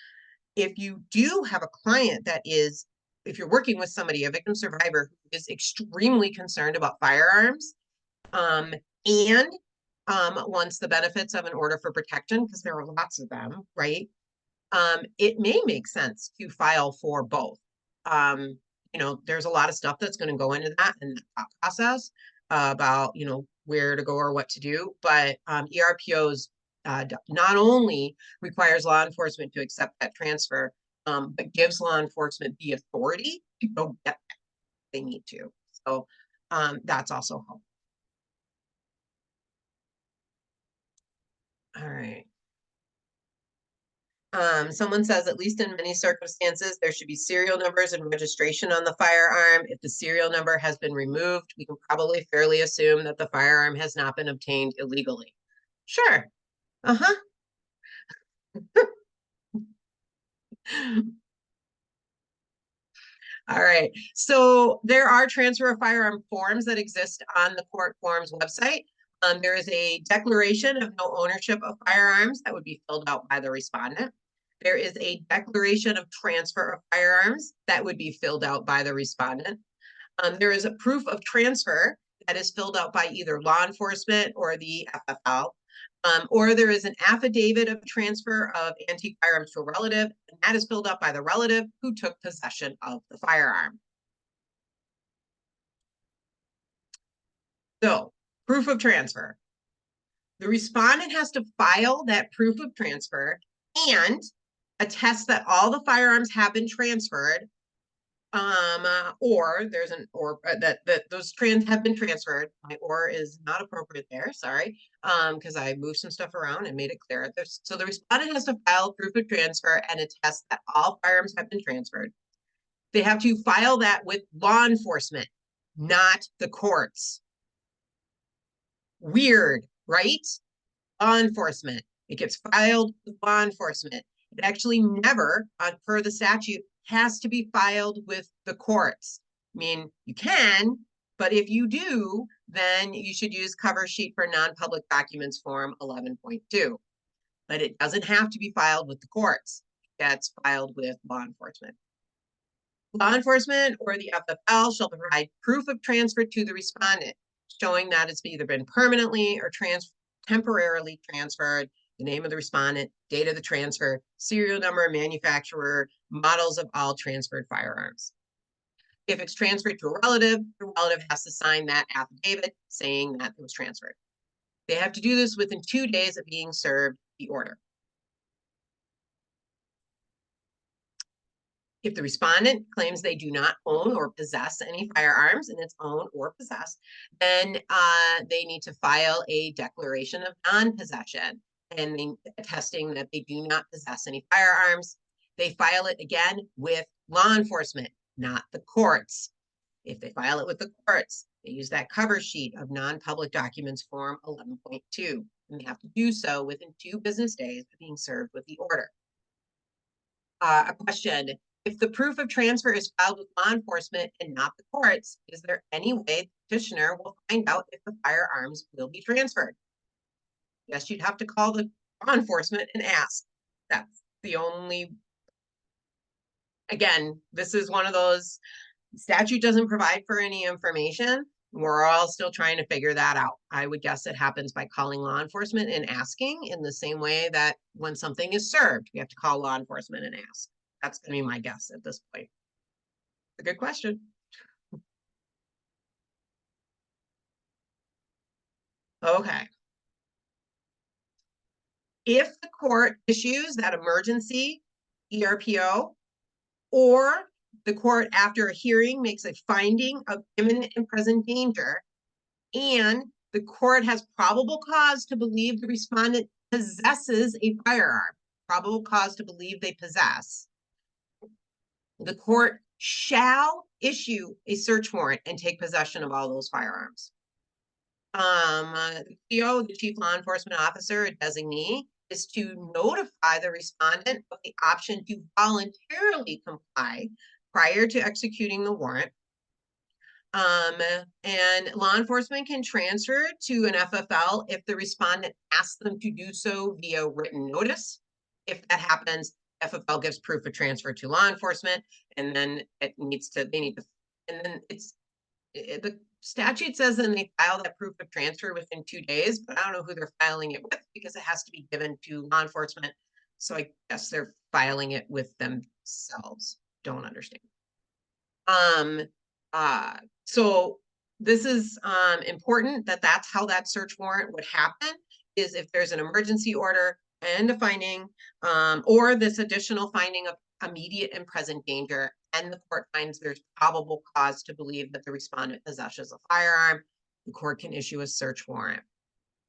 if you do have a client that is, if you're working with somebody, a victim survivor who is extremely concerned about firearms, and wants the benefits of an order for protection, because there are lots of them, right? It may make sense to file for both. You know, there's a lot of stuff that's going to go into that and that process about, you know, where to go or what to do. But ERPOs not only requires law enforcement to accept that transfer, but gives law enforcement the authority to go get that if they need to. So that's also helpful. All right. Someone says, at least in many circumstances, there should be serial numbers and registration on the firearm. If the serial number has been removed, we can probably fairly assume that the firearm has not been obtained illegally. Sure. Uh-huh. All right. So there are transfer of firearm forms that exist on the court forms website. There is a declaration of no ownership of firearms that would be filled out by the respondent. There is a declaration of transfer of firearms that would be filled out by the respondent. There is a proof of transfer that is filled out by either law enforcement or the FFL. Or there is an affidavit of transfer of antique firearms to a relative, and that is filled out by the relative who took possession of the firearm. So, proof of transfer. The respondent has to file that proof of transfer and attest that all the firearms have been transferred, or there's an or that those trans have been transferred. My or is not appropriate there, sorry, because I moved some stuff around and made it clear. So the respondent has to file proof of transfer and attest that all firearms have been transferred. They have to file that with law enforcement, not the courts. Weird, right? Law enforcement. It gets filed with law enforcement. It actually never, per the statute, has to be filed with the courts. I mean, you can, but if you do, then you should use cover sheet for non-public documents form 11.2. But it doesn't have to be filed with the courts. It gets filed with law enforcement. Law enforcement or the FFL shall provide proof of transfer to the respondent, showing that it's either been permanently or temporarily transferred, the name of the respondent, date of the transfer, serial number, manufacturer, models of all transferred firearms. If it's transferred to a relative, the relative has to sign that affidavit saying that it was transferred. They have to do this within 2 days of being served the order. If the respondent claims they do not own or possess any firearms, and it's own or possess, then they need to file a declaration of non-possession and attesting that they do not possess any firearms. They file it again with law enforcement, not the courts. If they file it with the courts, they use that cover sheet of non-public documents form 11.2, and they have to do so within 2 business days of being served with the order. A question: if the proof of transfer is filed with law enforcement and not the courts, is there any way the petitioner will find out if the firearms will be transferred? Yes, you'd have to call the law enforcement and ask. That's the only, again, this is one of those, statute doesn't provide for any information. We're all still trying to figure that out. I would guess it happens by calling law enforcement and asking, in the same way that when something is served, we have to call law enforcement and ask. That's going to be my guess at this point. A good question. Okay. If the court issues that emergency ERPO, or the court after a hearing makes a finding of imminent and present danger, and the court has probable cause to believe the respondent possesses a firearm, probable cause to believe they possess, the court shall issue a search warrant and take possession of all those firearms. The CO, the chief law enforcement officer, a designee, is to notify the respondent of the option to voluntarily comply prior to executing the warrant. And law enforcement can transfer to an FFL if the respondent asks them to do so via written notice. If that happens, FFL gives proof of transfer to law enforcement, and then they need to, and then the statute says then they file that proof of transfer within 2 days, but I don't know who they're filing it with because it has to be given to law enforcement. So I guess they're filing it with themselves. Don't understand. So this is important that that's how that search warrant would happen, is if there's an emergency order and a finding, or this additional finding of immediate and present danger, and the court finds there's probable cause to believe that the respondent possesses a firearm, the court can issue a search warrant.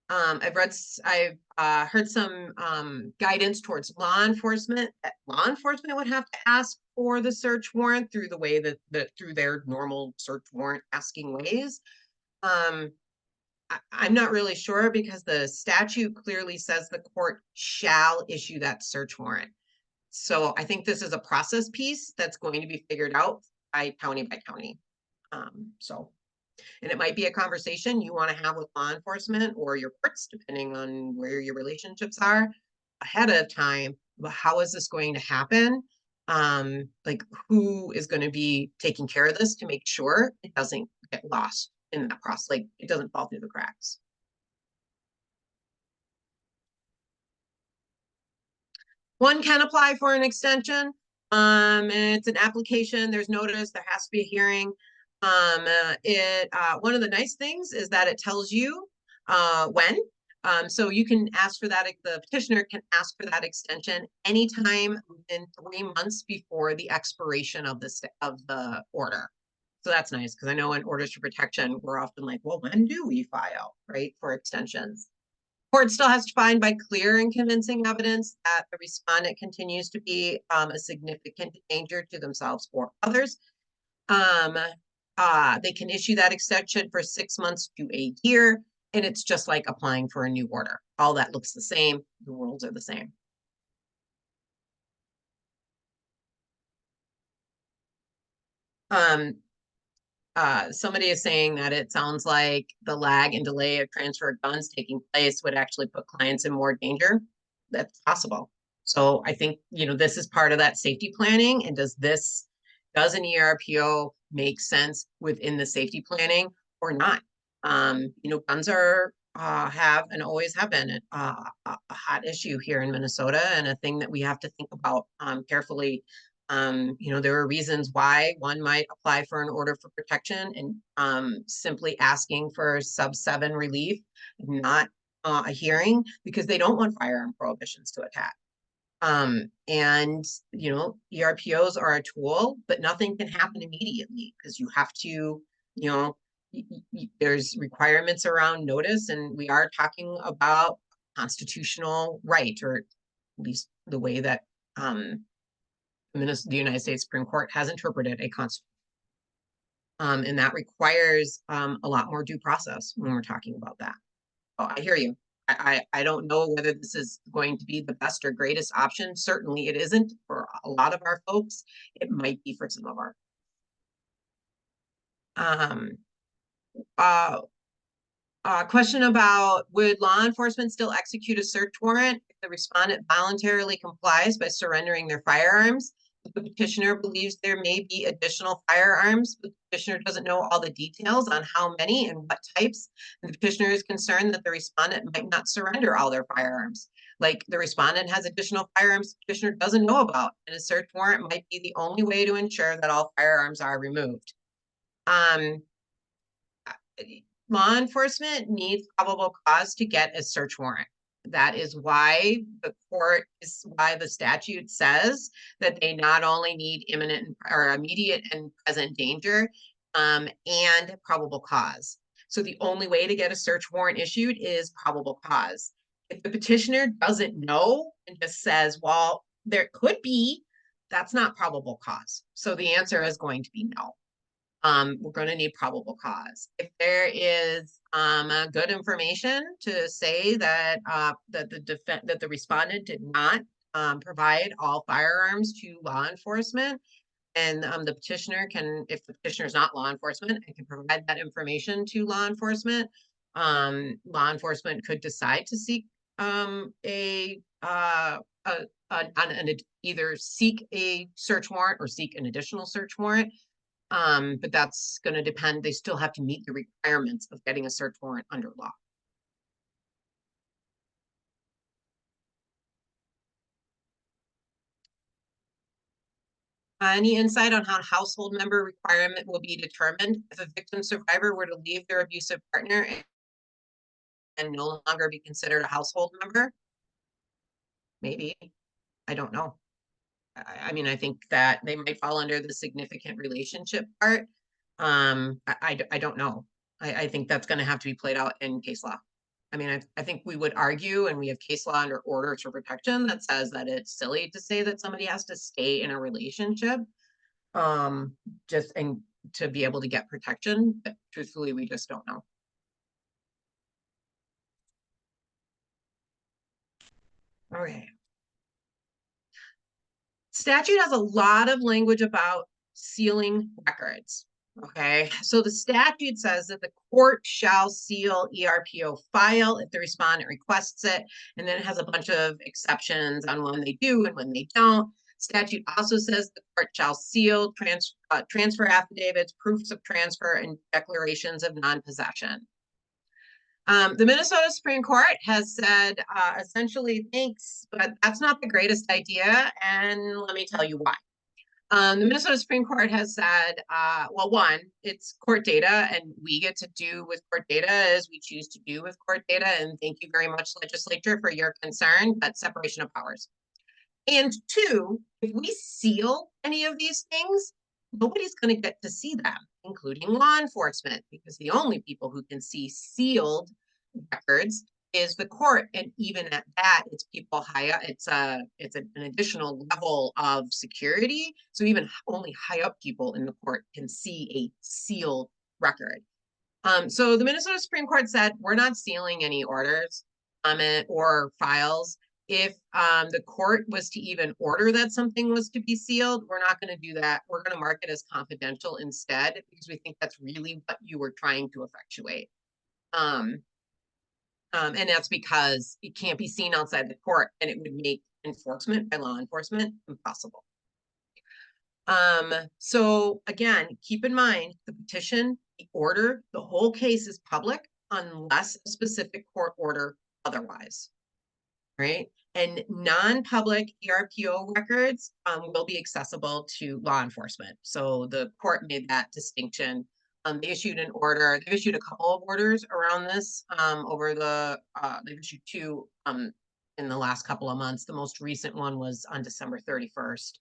I've heard some guidance towards law enforcement, that law enforcement would have to ask for the search warrant through the way that through their normal search warrant asking ways. I'm not really sure, because the statute clearly says the court shall issue that search warrant. So I think this is a process piece that's going to be figured out by county. And it might be a conversation you want to have with law enforcement or your courts, depending on where your relationships are, ahead of time. But how is this going to happen? Like, who is going to be taking care of this to make sure it doesn't get lost in that process, like it doesn't fall through the cracks. One can apply for an extension. It's an application, there's notice, there has to be a hearing. One of the nice things is that it tells you when. So you can ask for that, the petitioner can ask for that extension anytime within 3 months before the expiration of the order. So that's nice, because I know in orders for protection, we're often like, well, when do we file, right, for extensions? Court still has to find by clear and convincing evidence that the respondent continues to be a significant danger to themselves or others. They can issue that extension for 6 months to a year, and it's just like applying for a new order. All that looks the same. The rules are the same. Somebody is saying that it sounds like the lag and delay of transfer of guns taking place would actually put clients in more danger. That's possible. So I think, this is part of that safety planning. And does this Does an ERPO make sense within the safety planning or not? Guns are have and always have been a hot issue here in Minnesota, and a thing that we have to think about carefully. There are reasons why one might apply for an order for protection and simply asking for sub 7 relief, not a hearing, because they don't want firearm prohibitions to attach. ERPOs are a tool, but nothing can happen immediately because you have to, there's requirements around notice, and we are talking about constitutional right, or at least the way that the United States Supreme Court has interpreted a constitution. And that requires a lot more due process when we're talking about that. Oh, I hear you. I don't know whether this is going to be the best or greatest option. Certainly it isn't for a lot of our folks. It might be for some of our. Question about, would law enforcement still execute a search warrant if the respondent voluntarily complies by surrendering their firearms? The petitioner believes there may be additional firearms, but the petitioner doesn't know all the details on how many and what types. And the petitioner is concerned that the respondent might not surrender all their firearms. Like, the respondent has additional firearms the petitioner doesn't know about, and a search warrant might be the only way to ensure that all firearms are removed. Law enforcement needs probable cause to get a search warrant. That is why the statute says that they not only need imminent or immediate and present danger, and probable cause. So the only way to get a search warrant issued is probable cause. If the petitioner doesn't know and just says, well, there could be, that's not probable cause. So the answer is going to be no. We're going to need probable cause. If there is good information to say that the respondent did not provide all firearms to law enforcement, and the petitioner can, if the petitioner is not law enforcement, and can provide that information to law enforcement could decide to seek either seek a search warrant or seek an additional search warrant. But that's going to depend. They still have to meet the requirements of getting a search warrant under law. Any insight on how a household member requirement will be determined if a victim survivor were to leave their abusive partner and no longer be considered a household member? Maybe. I don't know. I mean, I think that they might fall under the significant relationship part. I don't know. I think that's going to have to be played out in case law. I mean, I think we would argue, and we have case law under orders for protection that says that it's silly to say that somebody has to stay in a relationship just and to be able to get protection. But truthfully, we just don't know. Okay. Statute has a lot of language about sealing records. Okay, so the statute says that the court shall seal ERPO file if the respondent requests it, and then it has a bunch of exceptions on when they do and when they don't. Statute also says the court shall seal transfer affidavits, proofs of transfer, and declarations of non-possession. The Minnesota Supreme Court has said essentially, thanks, but that's not the greatest idea, and let me tell you why. The Minnesota Supreme Court has said, well, one, it's court data, and we get to do with court data as we choose to do with court data. And thank you very much, legislature, for your concern, but separation of powers. And two, if we seal any of these things, nobody's going to get to see them, including law enforcement, because the only people who can see sealed records is the court, and even at that, it's people high up. It's an additional level of security. So even only high up people in the court can see a sealed record. So the Minnesota Supreme Court said we're not sealing any orders or files. If the court was to even order that something was to be sealed, we're not going to do that. We're going to mark it as confidential instead, because we think that's really what you were trying to effectuate. And that's because it can't be seen outside the court, and it would make enforcement by law enforcement impossible. So again, keep in mind the petition, the order, the whole case is public unless a specific court order otherwise, right? And non-public ERPO records will be accessible to law enforcement. So the court made that distinction. They issued an order. They issued a couple of orders around this over the. They've issued two in the last couple of months. The most recent one was on December 31st.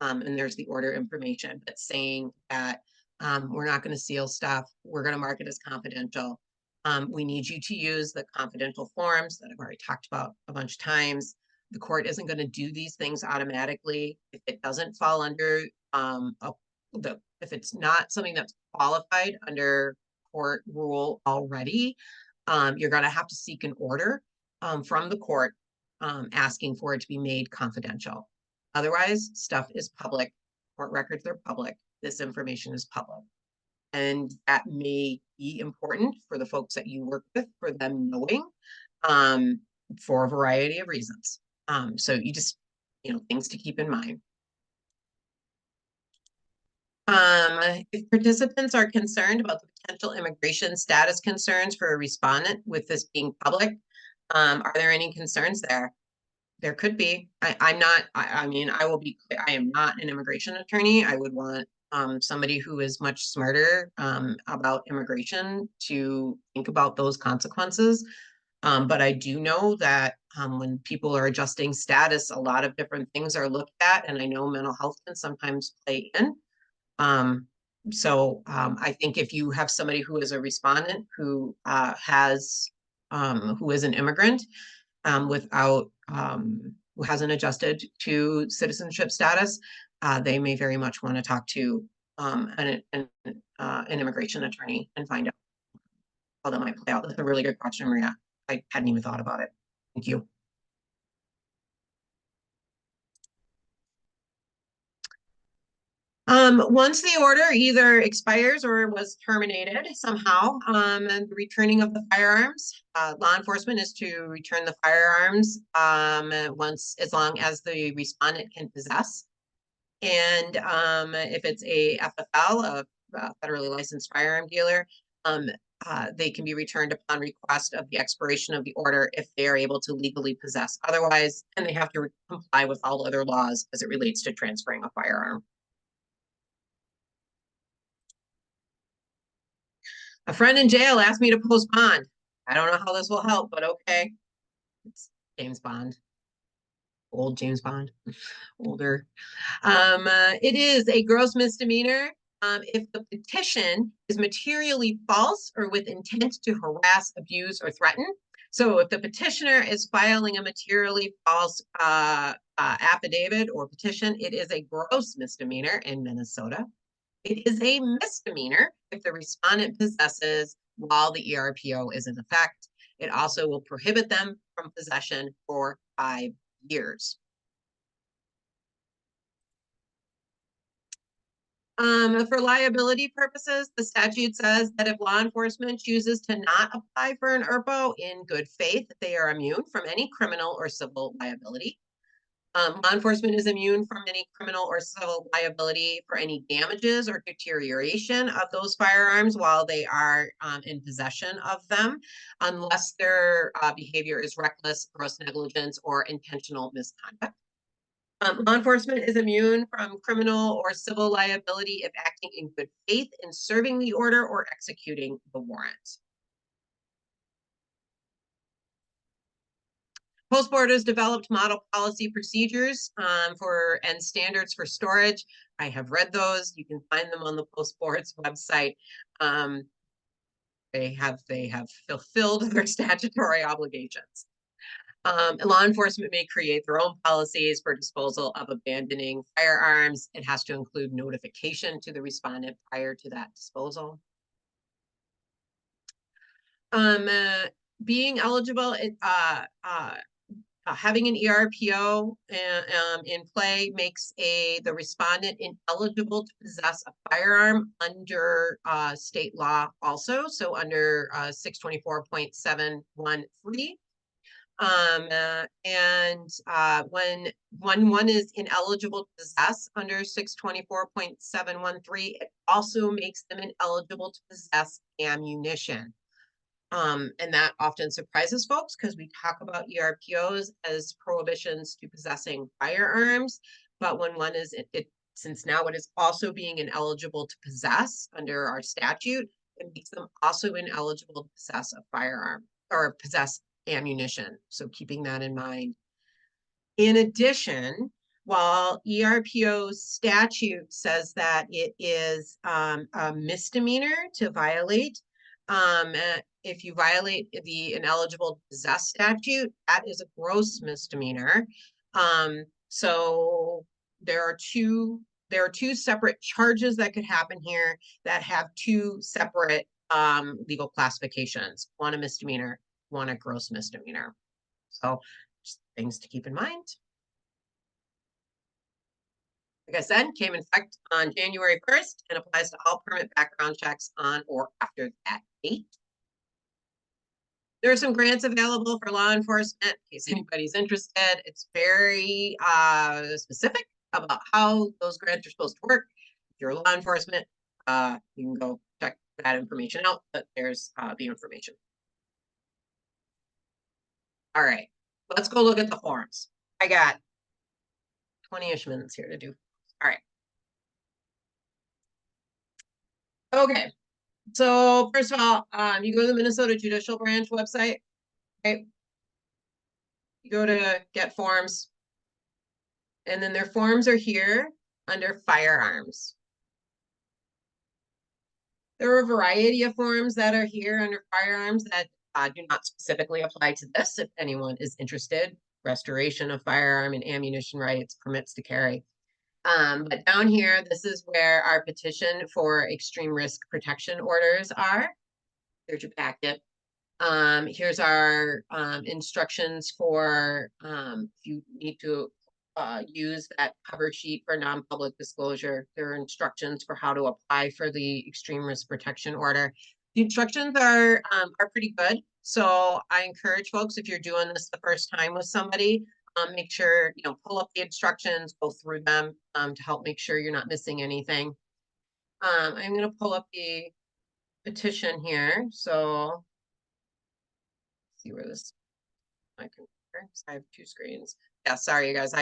And there's the order information, but saying that we're not going to seal stuff. We're going to mark it as confidential. We need you to use the confidential forms that I've already talked about a bunch of times. The court isn't going to do these things automatically. If it doesn't fall under, if it's not something that's qualified under court rule already, you're going to have to seek an order from the court asking for it to be made confidential. Otherwise, stuff is public. Court records are public. This information is public. And that may be important for the folks that you work with, for them knowing, for a variety of reasons. So you just, things to keep in mind. If participants are concerned about the potential immigration status concerns for a respondent with this being public, are there any concerns there? There could be. I will be clear, I am not an immigration attorney. I would want somebody who is much smarter about immigration to think about those consequences. But I do know that when people are adjusting status, a lot of different things are looked at, and I know mental health can sometimes play in. I think if you have somebody who is a respondent who who is an immigrant, who hasn't adjusted to citizenship status, they may very much want to talk to an immigration attorney and find out how that might play out. That's a really good question, Maria. I hadn't even thought about it. Thank you. Once the order either expires or was terminated somehow, and the returning of the firearms, law enforcement is to return the firearms as long as the respondent can possess. And if it's a FFL, a federally licensed firearm dealer, they can be returned upon request of the expiration of the order if they are able to legally possess. Otherwise, and they have to comply with all other laws as it relates to transferring a firearm. A friend in jail asked me to post bond. I don't know how this will help, but okay. It's James Bond. Old James Bond. Older. It is a gross misdemeanor if the petition is materially false or with intent to harass, abuse, or threaten. So if the petitioner is filing a materially false affidavit or petition, it is a gross misdemeanor in Minnesota. It is a misdemeanor if the respondent possesses while the ERPO is in effect. It also will prohibit them from possession for 5 years. For liability purposes, the statute says that if law enforcement chooses to not apply for an ERPO in good faith, they are immune from any criminal or civil liability. Law enforcement is immune from any criminal or civil liability for any damages or deterioration of those firearms while they are in possession of them, unless their behavior is reckless, gross negligence, or intentional misconduct. Law enforcement is immune from criminal or civil liability if acting in good faith in serving the order or executing the warrant. Post Board has developed model policy procedures and standards for storage. I have read those. You can find them on the Post Board's website. They have fulfilled their statutory obligations. Law enforcement may create their own policies for disposal of abandoning firearms. It has to include notification to the respondent prior to that disposal. Being eligible, having an ERPO in play makes the respondent ineligible to possess a firearm under state law also, so under 624.713. When one is ineligible to possess under 624.713, it also makes them ineligible to possess ammunition. And that often surprises folks because we talk about ERPOs as prohibitions to possessing firearms, but when one is since now it is also being ineligible to possess under our statute, it makes them also ineligible to possess a firearm or possess ammunition. So keeping that in mind. In addition, while ERPO statute says that it is a misdemeanor to violate, if you violate the ineligible to possess statute, that is a gross misdemeanor. So there are two separate charges that could happen here that have two separate legal classifications, one a misdemeanor, one a gross misdemeanor. So just things to keep in mind. Like I said, came in effect on January 1st and applies to all permit background checks on or after that date. There are some grants available for law enforcement in case anybody's interested. It's very specific about how those grants are supposed to work. If you're law enforcement, you can go check that information out, but there's the information. All right, let's go look at the forms. I got 20-ish minutes here to do. All right. Okay, so first of all, you go to the Minnesota Judicial Branch website, right? You go to get forms, and then their forms are here under firearms. There are a variety of forms that are here under firearms that do not specifically apply to this. If anyone is interested, restoration of firearm and ammunition rights, permits to carry. But down here, this is where our petition for extreme risk protection orders are. There's your packet. Here's our instructions for if you need to use that cover sheet for non-public disclosure. There are instructions for how to apply for the extreme risk protection order. The instructions are pretty good. So I encourage folks, if you're doing this the first time with somebody, make sure, pull up the instructions, go through them to help make sure you're not missing anything. I'm going to pull up the petition here. So see where this, I have two screens. Yeah, sorry, you guys.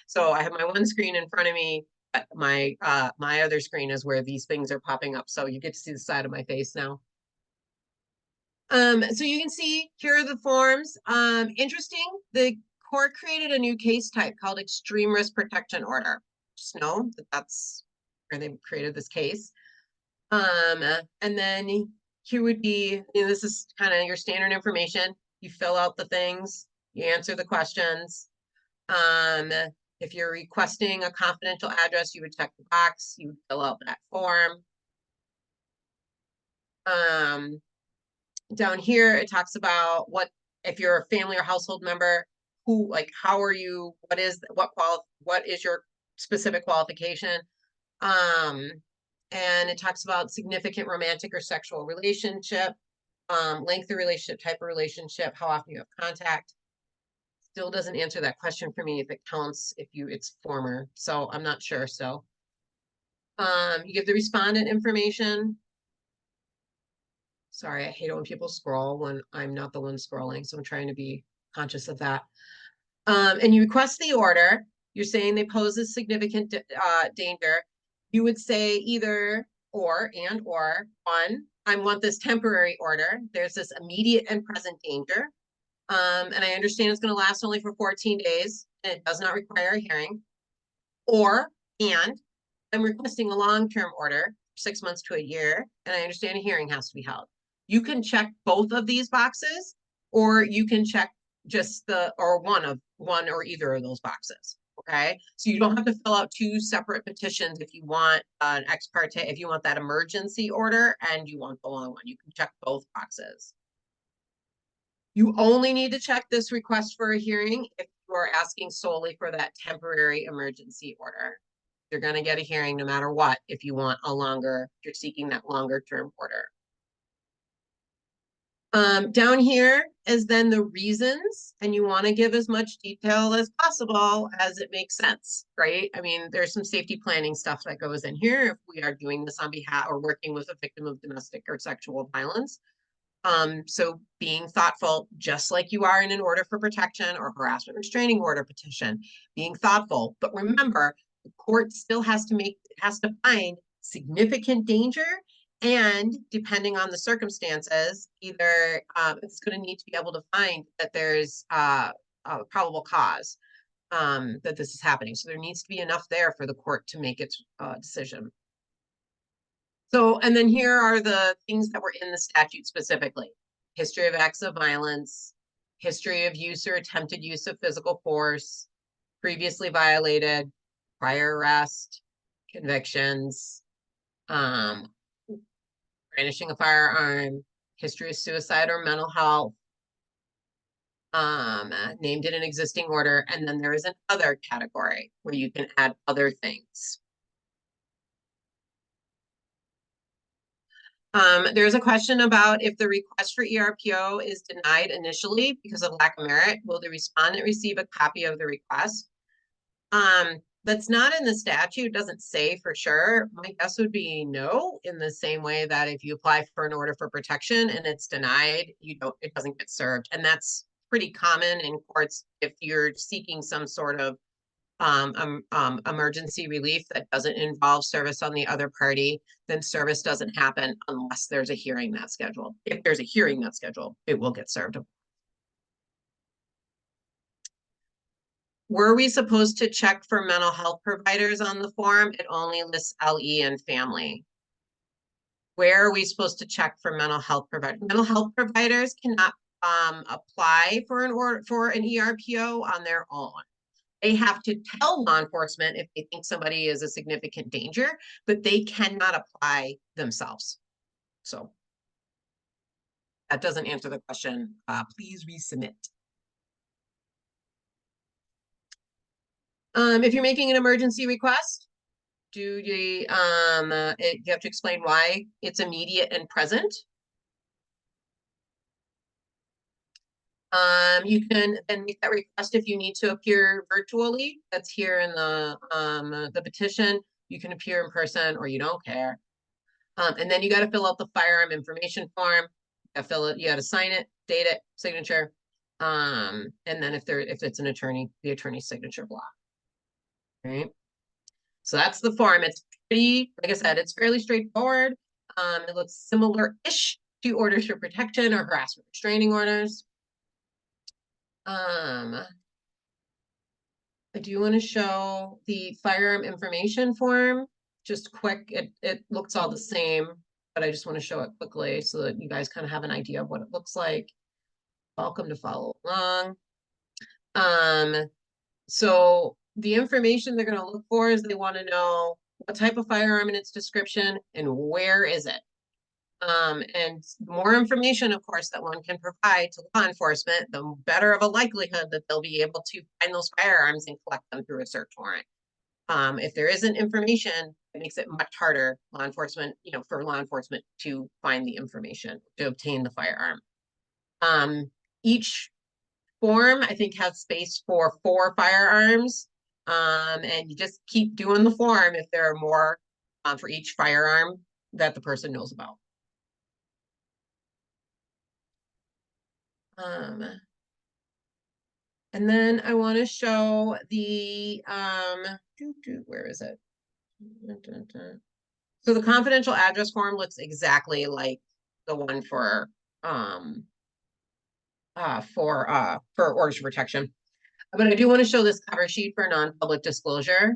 So I have my one screen in front of me. But my other screen is where these things are popping up. So you get to see the side of my face now. So you can see here are the forms. Interesting. The court created a new case type called extreme risk protection order. Just know that that's where they created this case. And then here would be, this is kind of your standard information. You fill out the things, you answer the questions. If you're requesting a confidential address, you would check the box, you would fill out that form. Down here, it talks about if you're a family or household member, how are you, what is your specific qualification? And it talks about significant romantic or sexual relationship, length of relationship, type of relationship, how often you have contact. Still doesn't answer that question for me if it counts, it's former. So I'm not sure still. You give the respondent information. Sorry, I hate it when people scroll when I'm not the one scrolling. So I'm trying to be conscious of that. And you request the order. You're saying they pose a significant danger. You would say either or one, I want this temporary order. There's this immediate and present danger. And I understand it's going to last only for 14 days and it does not require a hearing. And I'm requesting a long-term order, 6 months to a year, and I understand a hearing has to be held. You can check both of these boxes, or you can check just one or either of those boxes. Okay, so you don't have to fill out two separate petitions if you want an ex parte, if you want that emergency order and you want the long one. You can check both boxes. You only need to check this request for a hearing if you are asking solely for that temporary emergency order. You're going to get a hearing no matter what if you want if you're seeking that longer term order. Down here is then the reasons, and you want to give as much detail as possible as it makes sense, right? I mean, there's some safety planning stuff that goes in here if we are doing this on behalf or working with a victim of domestic or sexual violence. So being thoughtful, just like you are in an order for protection or harassment restraining order petition, being thoughtful. But remember, the court still has to find significant danger. And depending on the circumstances, either it's going to need to be able to find that there's a probable cause that this is happening. So there needs to be enough there for the court to make its decision. So, and then here are the things that were in the statute specifically. History of acts of violence, history of use or attempted use of physical force, previously violated, prior arrest, convictions, brandishing a firearm, history of suicide or mental health, named in an existing order, and then there is an other category where you can add other things. There's a question about if the request for ERPO is denied initially because of lack of merit, will the respondent receive a copy of the request? That's not in the statute, doesn't say for sure. My guess would be no, in the same way that if you apply for an order for protection and it's denied, it doesn't get served. And that's pretty common in courts if you're seeking some sort of emergency relief that doesn't involve service on the other party, then service doesn't happen unless there's a hearing that's scheduled. If there's a hearing that's scheduled, it will get served. Were we supposed to check for mental health providers on the form? It only lists LE and family. Where are we supposed to check for mental health providers? Mental health providers cannot apply for an ERPO on their own. They have to tell law enforcement if they think somebody is a significant danger, but they cannot apply themselves. So that doesn't answer the question. Please resubmit. If you're making an emergency request, you have to explain why it's immediate and present. You can then make that request if you need to appear virtually. That's here in the petition. You can appear in person or you don't care. And then you got to fill out the firearm information form. You got to sign it, date it, signature. And then if it's an attorney, the attorney's signature block. Right. So that's the form. It's pretty, like I said, it's fairly straightforward. It looks similar-ish to orders for protection or harassment restraining orders. I do want to show the firearm information form. Just quick, it looks all the same, but I just want to show it quickly so that you guys kind of have an idea of what it looks like. Welcome to follow along. So the information they're going to look for is they want to know what type of firearm and its description and where is it. And the more information, of course, that one can provide to law enforcement, the better of a likelihood that they'll be able to find those firearms and collect them through a search warrant. If there isn't information, it makes it much harder for law enforcement to find the information to obtain the firearm. Each form, I think, has space for 4 firearms. And you just keep doing the form if there are more for each firearm that the person knows about. And then I want to show the where is it? So the confidential address form looks exactly like the one for orders of protection. But I do want to show this cover sheet for non-public disclosure,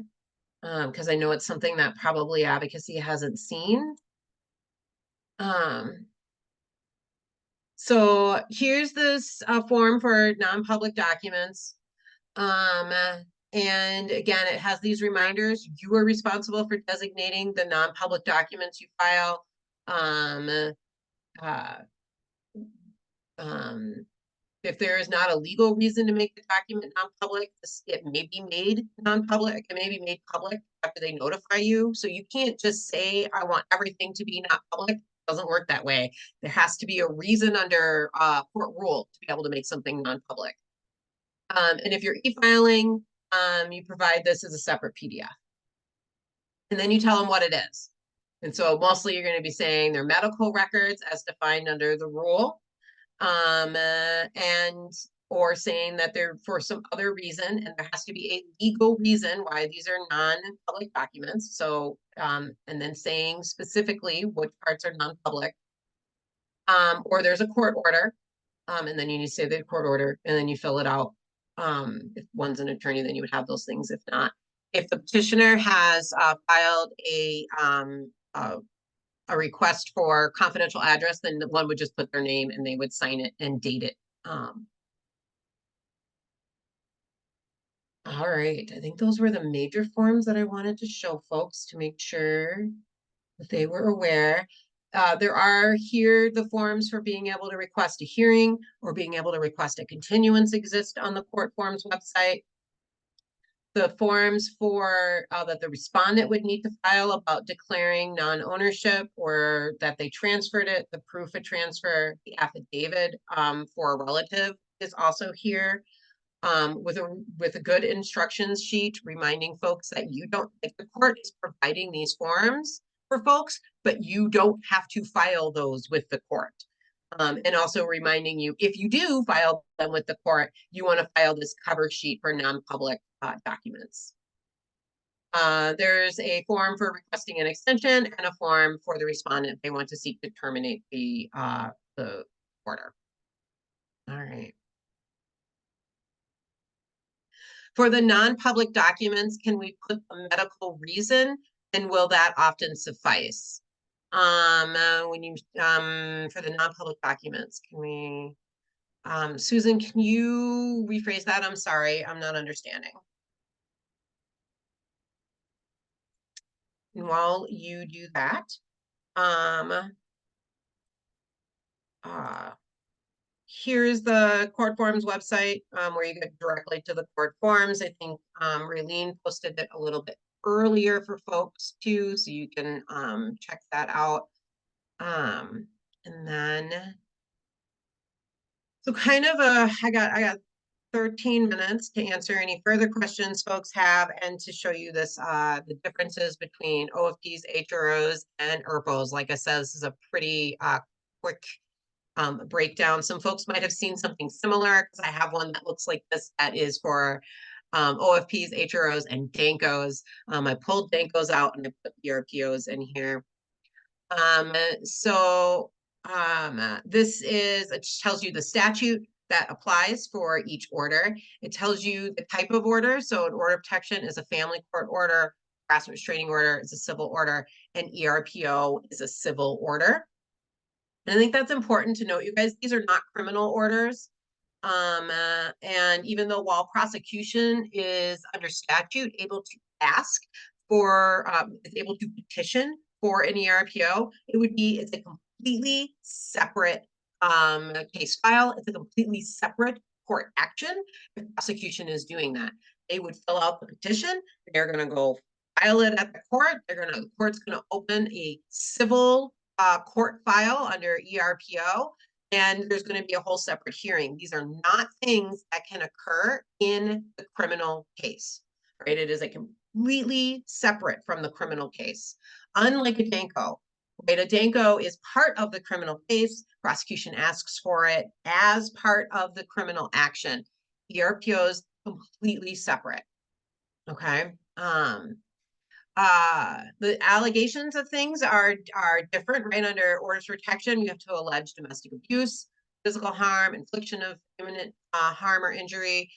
because I know it's something that probably advocacy hasn't seen. So here's this form for non-public documents. And again, it has these reminders. You are responsible for designating the non-public documents you file. If there is not a legal reason to make the document non-public, it may be made non-public. It may be made public after they notify you. So you can't just say, I want everything to be not public. doesn't work that way. There has to be a reason under court rule to be able to make something non-public. And if you're e-filing, you provide this as a separate PDF. And then you tell them what it is. And so mostly you're going to be saying their medical records as defined under the rule, and or saying that they're for some other reason, and there has to be a legal reason why these are non-public documents. So, and then saying specifically which parts are non-public, or there's a court order, and then you need to say the court order, and then you fill it out. If one's an attorney, then you would have those things. If not, if the petitioner has filed a request for confidential address, then one would just put their name and they would sign it and date it. All right, I think those were the major forms that I wanted to show folks to make sure that they were aware. There are here the forms for being able to request a hearing or being able to request a continuance exist on the court forms website. The forms for that the respondent would need to file about declaring non-ownership or that they transferred it, the proof of transfer, the affidavit for a relative is also here. With a good instructions sheet reminding folks that you don't, like, the court is providing these forms for folks, but you don't have to file those with the court. And also reminding you, if you do file them with the court, you want to file this cover sheet for non-public documents. There's a form for requesting an extension and a form for the respondent if they want to seek to terminate the order. All right. For the non-public documents, can we put a medical reason, and will that often suffice? When you for the non-public documents, can we Susan, can you rephrase that? I'm sorry, I'm not understanding. And while you do that, here's the court forms website where you get directly to the court forms. I think Raylene posted it a little bit earlier for folks too, so you can check that out. And then, so kind of I got 13 minutes to answer any further questions folks have and to show you this the differences between OFPs, HROs, and ERPOs. Like I said, this is a pretty quick breakdown. Some folks might have seen something similar because I have one that looks like this that is for OFPs, HROs, and DANCOs. I pulled DANCOs out and I put ERPOs in here. This is, it tells you the statute that applies for each order. It tells you the type of order. So an order of protection is a family court order, harassment restraining order is a civil order, and ERPO is a civil order. And I think that's important to note, you guys, these are not criminal orders. And even though while prosecution is under statute able to ask for, is able to petition for an ERPO, it's a completely separate case file. It's a completely separate court action if prosecution is doing that. They would fill out the petition. They're going to go file it at the court. The court's going to open a civil court file under ERPO, and there's going to be a whole separate hearing. These are not things that can occur in the criminal case, right? It is a completely separate from the criminal case. Unlike a DANCO, right? A DANCO is part of the criminal case. Prosecution asks for it as part of the criminal action. ERPO is completely separate, okay? The allegations of things are different, right? Under orders of protection, you have to allege domestic abuse, physical harm, infliction of imminent harm or injury,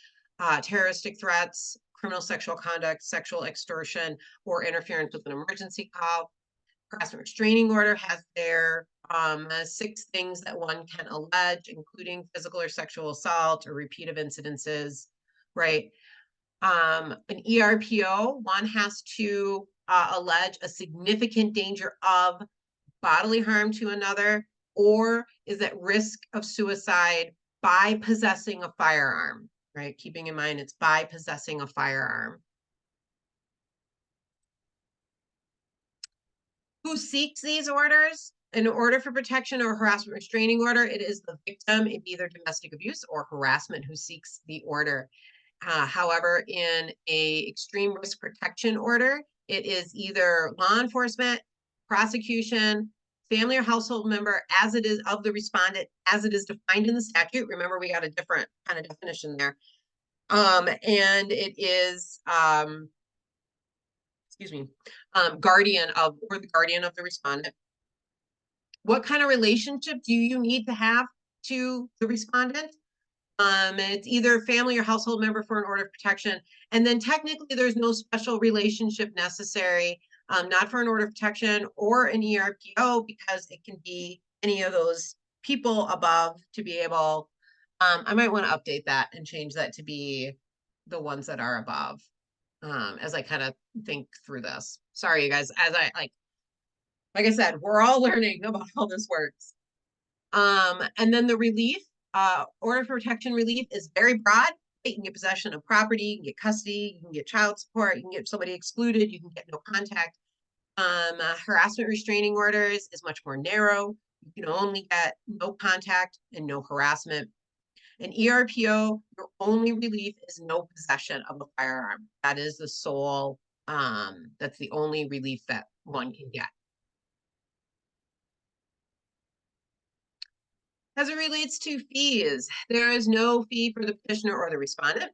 terroristic threats, criminal sexual conduct, sexual extortion, or interference with an emergency call. Harassment restraining order has their 6 things that one can allege, including physical or sexual assault or repeat of incidences, right? An ERPO, one has to allege a significant danger of bodily harm to another or is at risk of suicide by possessing a firearm, right? Keeping in mind it's by possessing a firearm. Who seeks these orders? an order for protection or harassment restraining order, it is the victim in either domestic abuse or harassment who seeks the order. However, in a extreme risk protection order, it is either law enforcement, prosecution, family or household member as it is of the respondent, as it is defined in the statute. Remember, we got a different kind of definition there. And it is, guardian of, or the guardian of the respondent. What kind of relationship do you need to have to the respondent? It's either family or household member for an order of protection. And then technically there's no special relationship necessary, not for an order of protection or an ERPO, because it can be any of those people above to be able, I might want to update that and change that to be the ones that are above, as I kind of think through this. Sorry, you guys, as like I said, we're all learning about how this works. And then the relief, order for protection relief is very broad. You can get possession of property, you can get custody, you can get child support, you can get somebody excluded, you can get no contact. Harassment restraining orders is much more narrow. You can only get no contact and no harassment. An ERPO, your only relief is no possession of a firearm. That is the sole, that's the only relief that one can get. As it relates to fees, there is no fee for the petitioner or the respondent.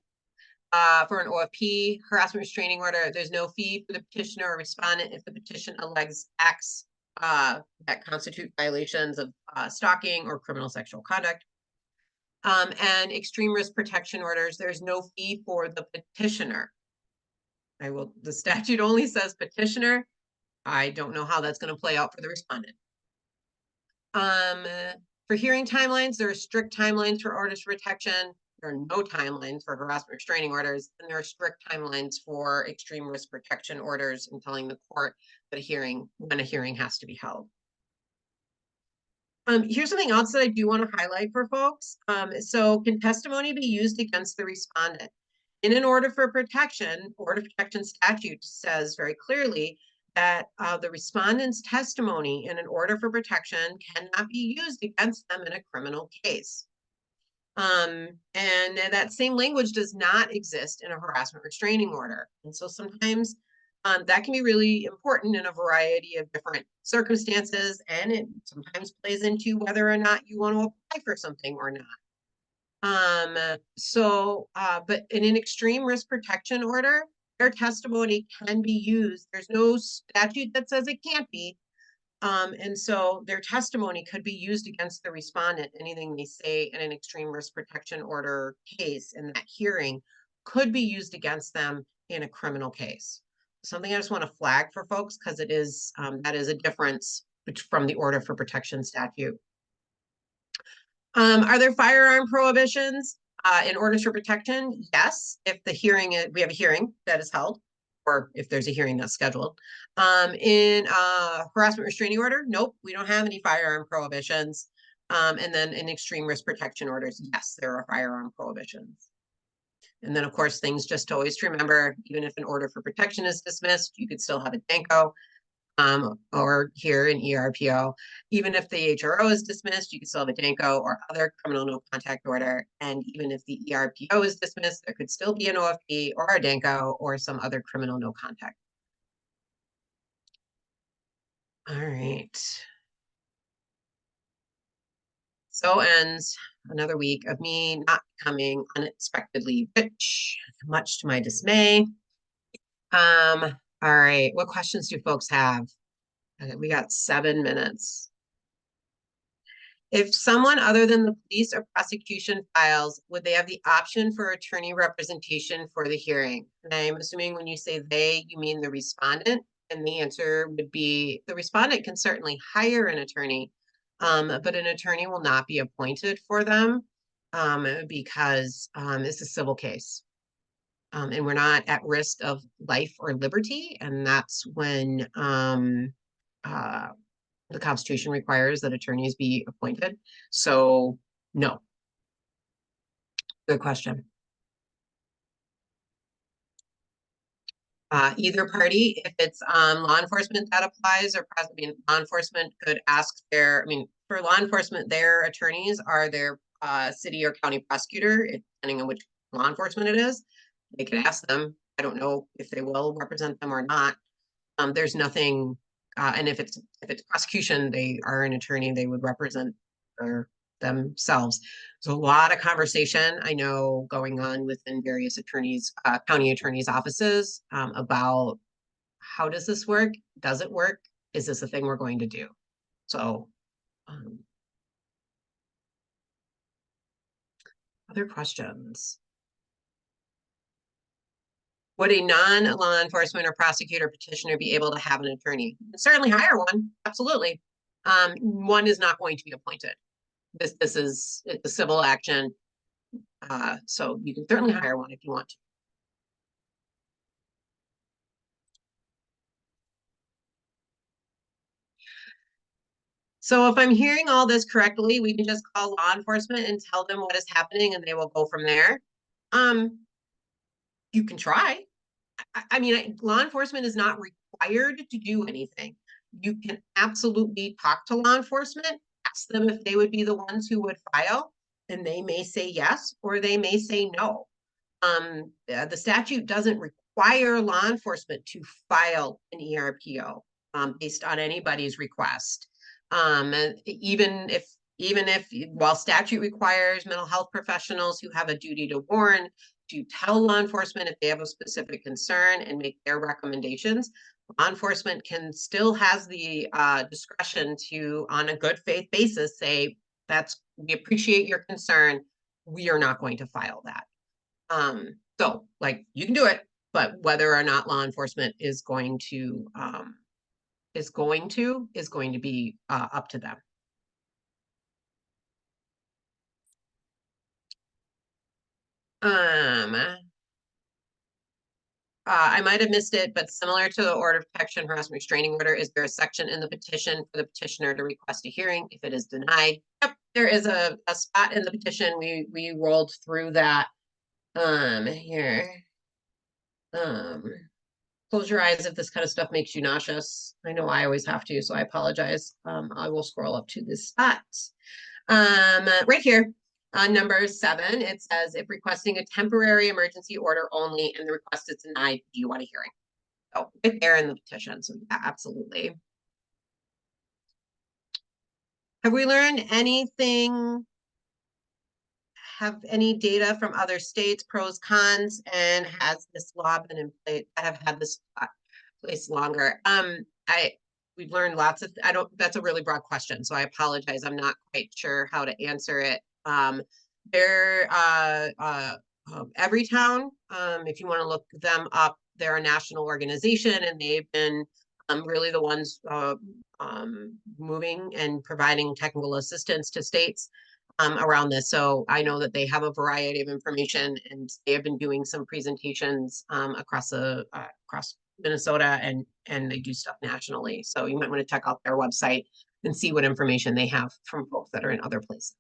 For an OFP harassment restraining order, there's no fee for the petitioner or respondent if the petition alleges acts that constitute violations of stalking or criminal sexual conduct. And extreme risk protection orders, there's no fee for the petitioner. The statute only says petitioner. I don't know how that's going to play out for the respondent. For hearing timelines, there are strict timelines for orders for protection. There are no timelines for harassment restraining orders, and there are strict timelines for extreme risk protection orders and telling the court that when a hearing has to be held. Here's something else that I do want to highlight for folks. So can testimony be used against the respondent? In an order for protection, order of protection statute says very clearly that the respondent's testimony in an order for protection cannot be used against them in a criminal case. And that same language does not exist in a harassment restraining order. And so sometimes that can be really important in a variety of different circumstances, and it sometimes plays into whether or not you want to apply for something or not. But in an extreme risk protection order, their testimony can be used. There's no statute that says it can't be. And so their testimony could be used against the respondent. Anything they say in an extreme risk protection order case in that hearing could be used against them in a criminal case. Something I just want to flag for folks, because it is that is a difference from the order for protection statute. Are there firearm prohibitions in orders for protection? Yes, if the hearing we have a hearing that is held, or if there's a hearing that's scheduled. In harassment restraining order, nope, we don't have any firearm prohibitions. And then in extreme risk protection orders, yes, there are firearm prohibitions. And then, of course, things just to always remember, even if an order for protection is dismissed, you could still have a DANCO, or here in ERPO. Even if the HRO is dismissed, you can still have a DANCO or other criminal no contact order. And even if the ERPO is dismissed, there could still be an OFP or a DANCO or some other criminal no contact. All right. So ends another week of me not becoming unexpectedly rich, much to my dismay. All right, what questions do folks have? We got 7 minutes. If someone other than the police or prosecution files, would they have the option for attorney representation for the hearing? And I'm assuming when you say they, you mean the respondent, and the answer would be the respondent can certainly hire an attorney, but an attorney will not be appointed for them because it's a civil case. And we're not at risk of life or liberty, and that's when the Constitution requires that attorneys be appointed. So no. Good question. either party. If it's law enforcement that applies, or law enforcement could ask their, for law enforcement, their attorneys are their city or county prosecutor, depending on which law enforcement it is. They can ask them. I don't know if they will represent them or not. There's nothing, and if it's prosecution, they are an attorney, they would represent themselves. There's a lot of conversation I know going on within various attorneys, county attorneys' offices, about how does this work? Does it work? Is this a thing we're going to do? So, other questions? Would a non-law enforcement or prosecutor petitioner be able to have an attorney? Certainly hire one, absolutely. One is not going to be appointed. This is a civil action, so you can certainly hire one if you want to. So if I'm hearing all this correctly, we can just call law enforcement and tell them what is happening, and they will go from there. You can try. Law enforcement is not required to do anything. You can absolutely talk to law enforcement, ask them if they would be the ones who would file, and they may say yes, or they may say no. The statute doesn't require law enforcement to file an ERPO based on anybody's request. Even if while statute requires mental health professionals who have a duty to warn to tell law enforcement if they have a specific concern and make their recommendations, law enforcement still has the discretion to, on a good faith basis, say, we appreciate your concern, we are not going to file that. So like, you can do it, but whether or not law enforcement is going to be up to them. I might have missed it, but similar to the order of protection, harassment restraining order, is there a section in the petition for the petitioner to request a hearing if it is denied? Yep, there is a spot in the petition. We rolled through that here. Close your eyes if this kind of stuff makes you nauseous. I know I always have to, so I apologize. I will scroll up to this spot. Right here. On number 7, it says, if requesting a temporary emergency order only and the request is denied, do you want a hearing? So right there in the petition. So yeah, absolutely. Have we learned anything? Have any data from other states, pros, cons, and has this law been in place? I have had this place longer. We've learned lots of, that's a really broad question, so I apologize. I'm not quite sure how to answer it. Every town, if you want to look them up, they're a national organization, and they've been really the ones moving and providing technical assistance to states around this. So I know that they have a variety of information, and they have been doing some presentations across Minnesota, and they do stuff nationally. So you might want to check out their website and see what information they have from folks that are in other places.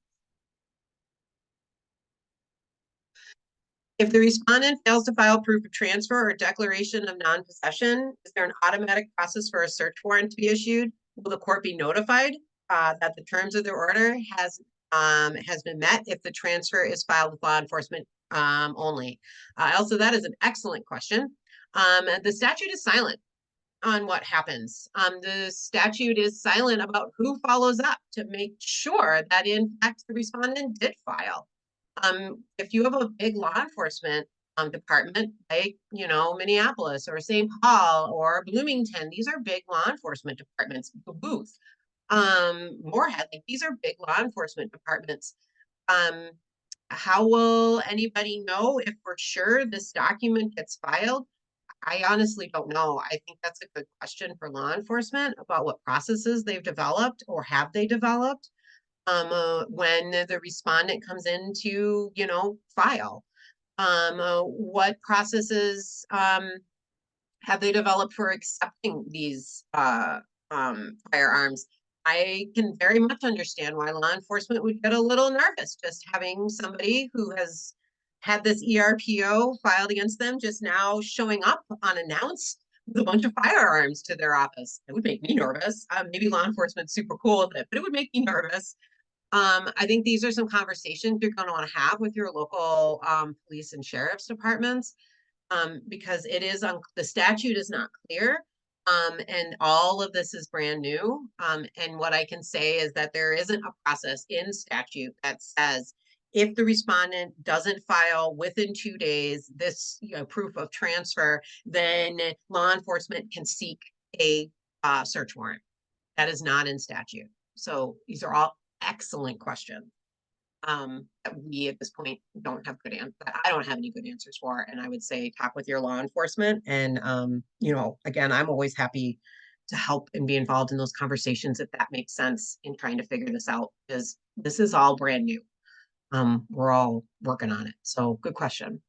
If the respondent fails to file proof of transfer or declaration of non-possession, is there an automatic process for a search warrant to be issued? Will the court be notified that the terms of the order has been met if the transfer is filed with law enforcement only? Also, that is an excellent question. The statute is silent on what happens. The statute is silent about who follows up to make sure that in fact the respondent did file. If you have a big law enforcement department, like, Minneapolis or St. Paul or Bloomington, these are big law enforcement departments. Booth, Moorhead, like, these are big law enforcement departments. How will anybody know if for sure this document gets filed? I honestly don't know. I think that's a good question for law enforcement about what processes they've developed, or have they developed, when the respondent comes in to, file. What processes have they developed for accepting these firearms? I can very much understand why law enforcement would get a little nervous just having somebody who has had this ERPO filed against them just now showing up unannounced with a bunch of firearms to their office. It would make me nervous. Maybe law enforcement's super cool with it, but it would make me nervous. I think these are some conversations you're going to want to have with your local police and sheriff's departments, because it is the statute is not clear. And all of this is brand new. And what I can say is that there isn't a process in statute that says if the respondent doesn't file within 2 days this proof of transfer, then law enforcement can seek a search warrant. That is not in statute. So these are all excellent questions. We at this point don't have good answers. I don't have any good answers for, and I would say talk with your law enforcement. And again, I'm always happy to help and be involved in those conversations if that makes sense in trying to figure this out, because this is all brand new. We're all working on it. So good question.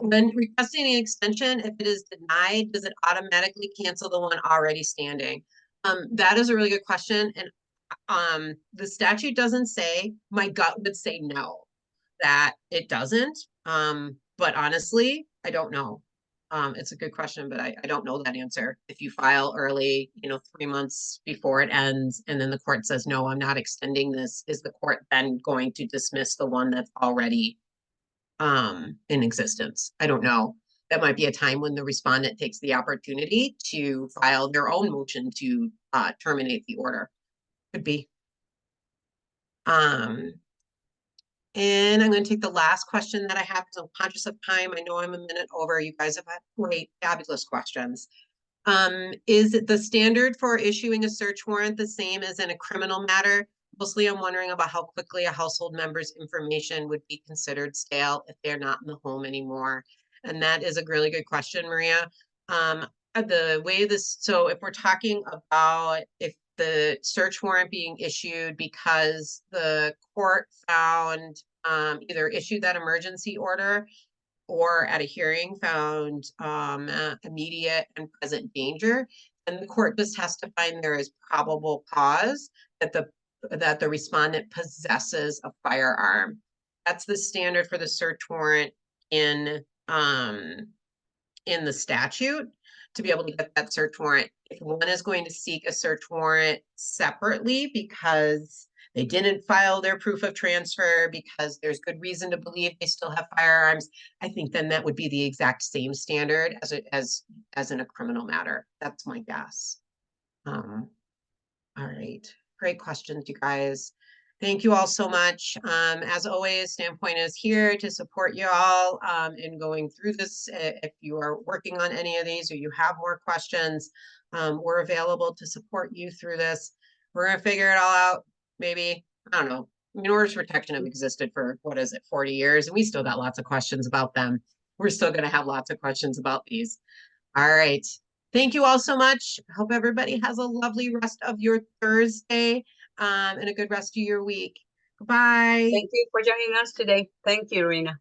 When requesting an extension, if it is denied, does it automatically cancel the one already standing? That is a really good question. And the statute doesn't say, my gut would say no, that it doesn't. But honestly, I don't know. It's a good question, but I don't know that answer. If you file early, 3 months before it ends, and then the court says, no, I'm not extending this, is the court then going to dismiss the one that's already in existence? I don't know. That might be a time when the respondent takes the opportunity to file their own motion to terminate the order. Could be. And I'm going to take the last question that I have because I'm conscious of time. I know I'm a minute over. You guys have had great, fabulous questions. Is the standard for issuing a search warrant the same as in a criminal matter? Mostly I'm wondering about how quickly a household member's information would be considered stale if they're not in the home anymore. And that is a really good question, Maria. The way this, so if we're talking about if the search warrant being issued because the court found either issued that emergency order or at a hearing found immediate and present danger, and the court just has to find there is probable cause that the respondent possesses a firearm. That's the standard for the search warrant in the statute to be able to get that search warrant. If one is going to seek a search warrant separately because they didn't file their proof of transfer because there's good reason to believe they still have firearms, I think then that would be the exact same standard as in a criminal matter. That's my guess. All right. Great questions, you guys. Thank you all so much. As always, Standpoint is here to support you all in going through this. If you are working on any of these or you have more questions, we're available to support you through this. We're going to figure it all out. Maybe, I don't know. I mean, orders of protection have existed for, 40 years, and we still got lots of questions about them. We're still going to have lots of questions about these. All right. Thank you all so much. Hope everybody has a lovely rest of your Thursday and a good rest of your week. Bye. Thank you for joining us today. Thank you, Rena.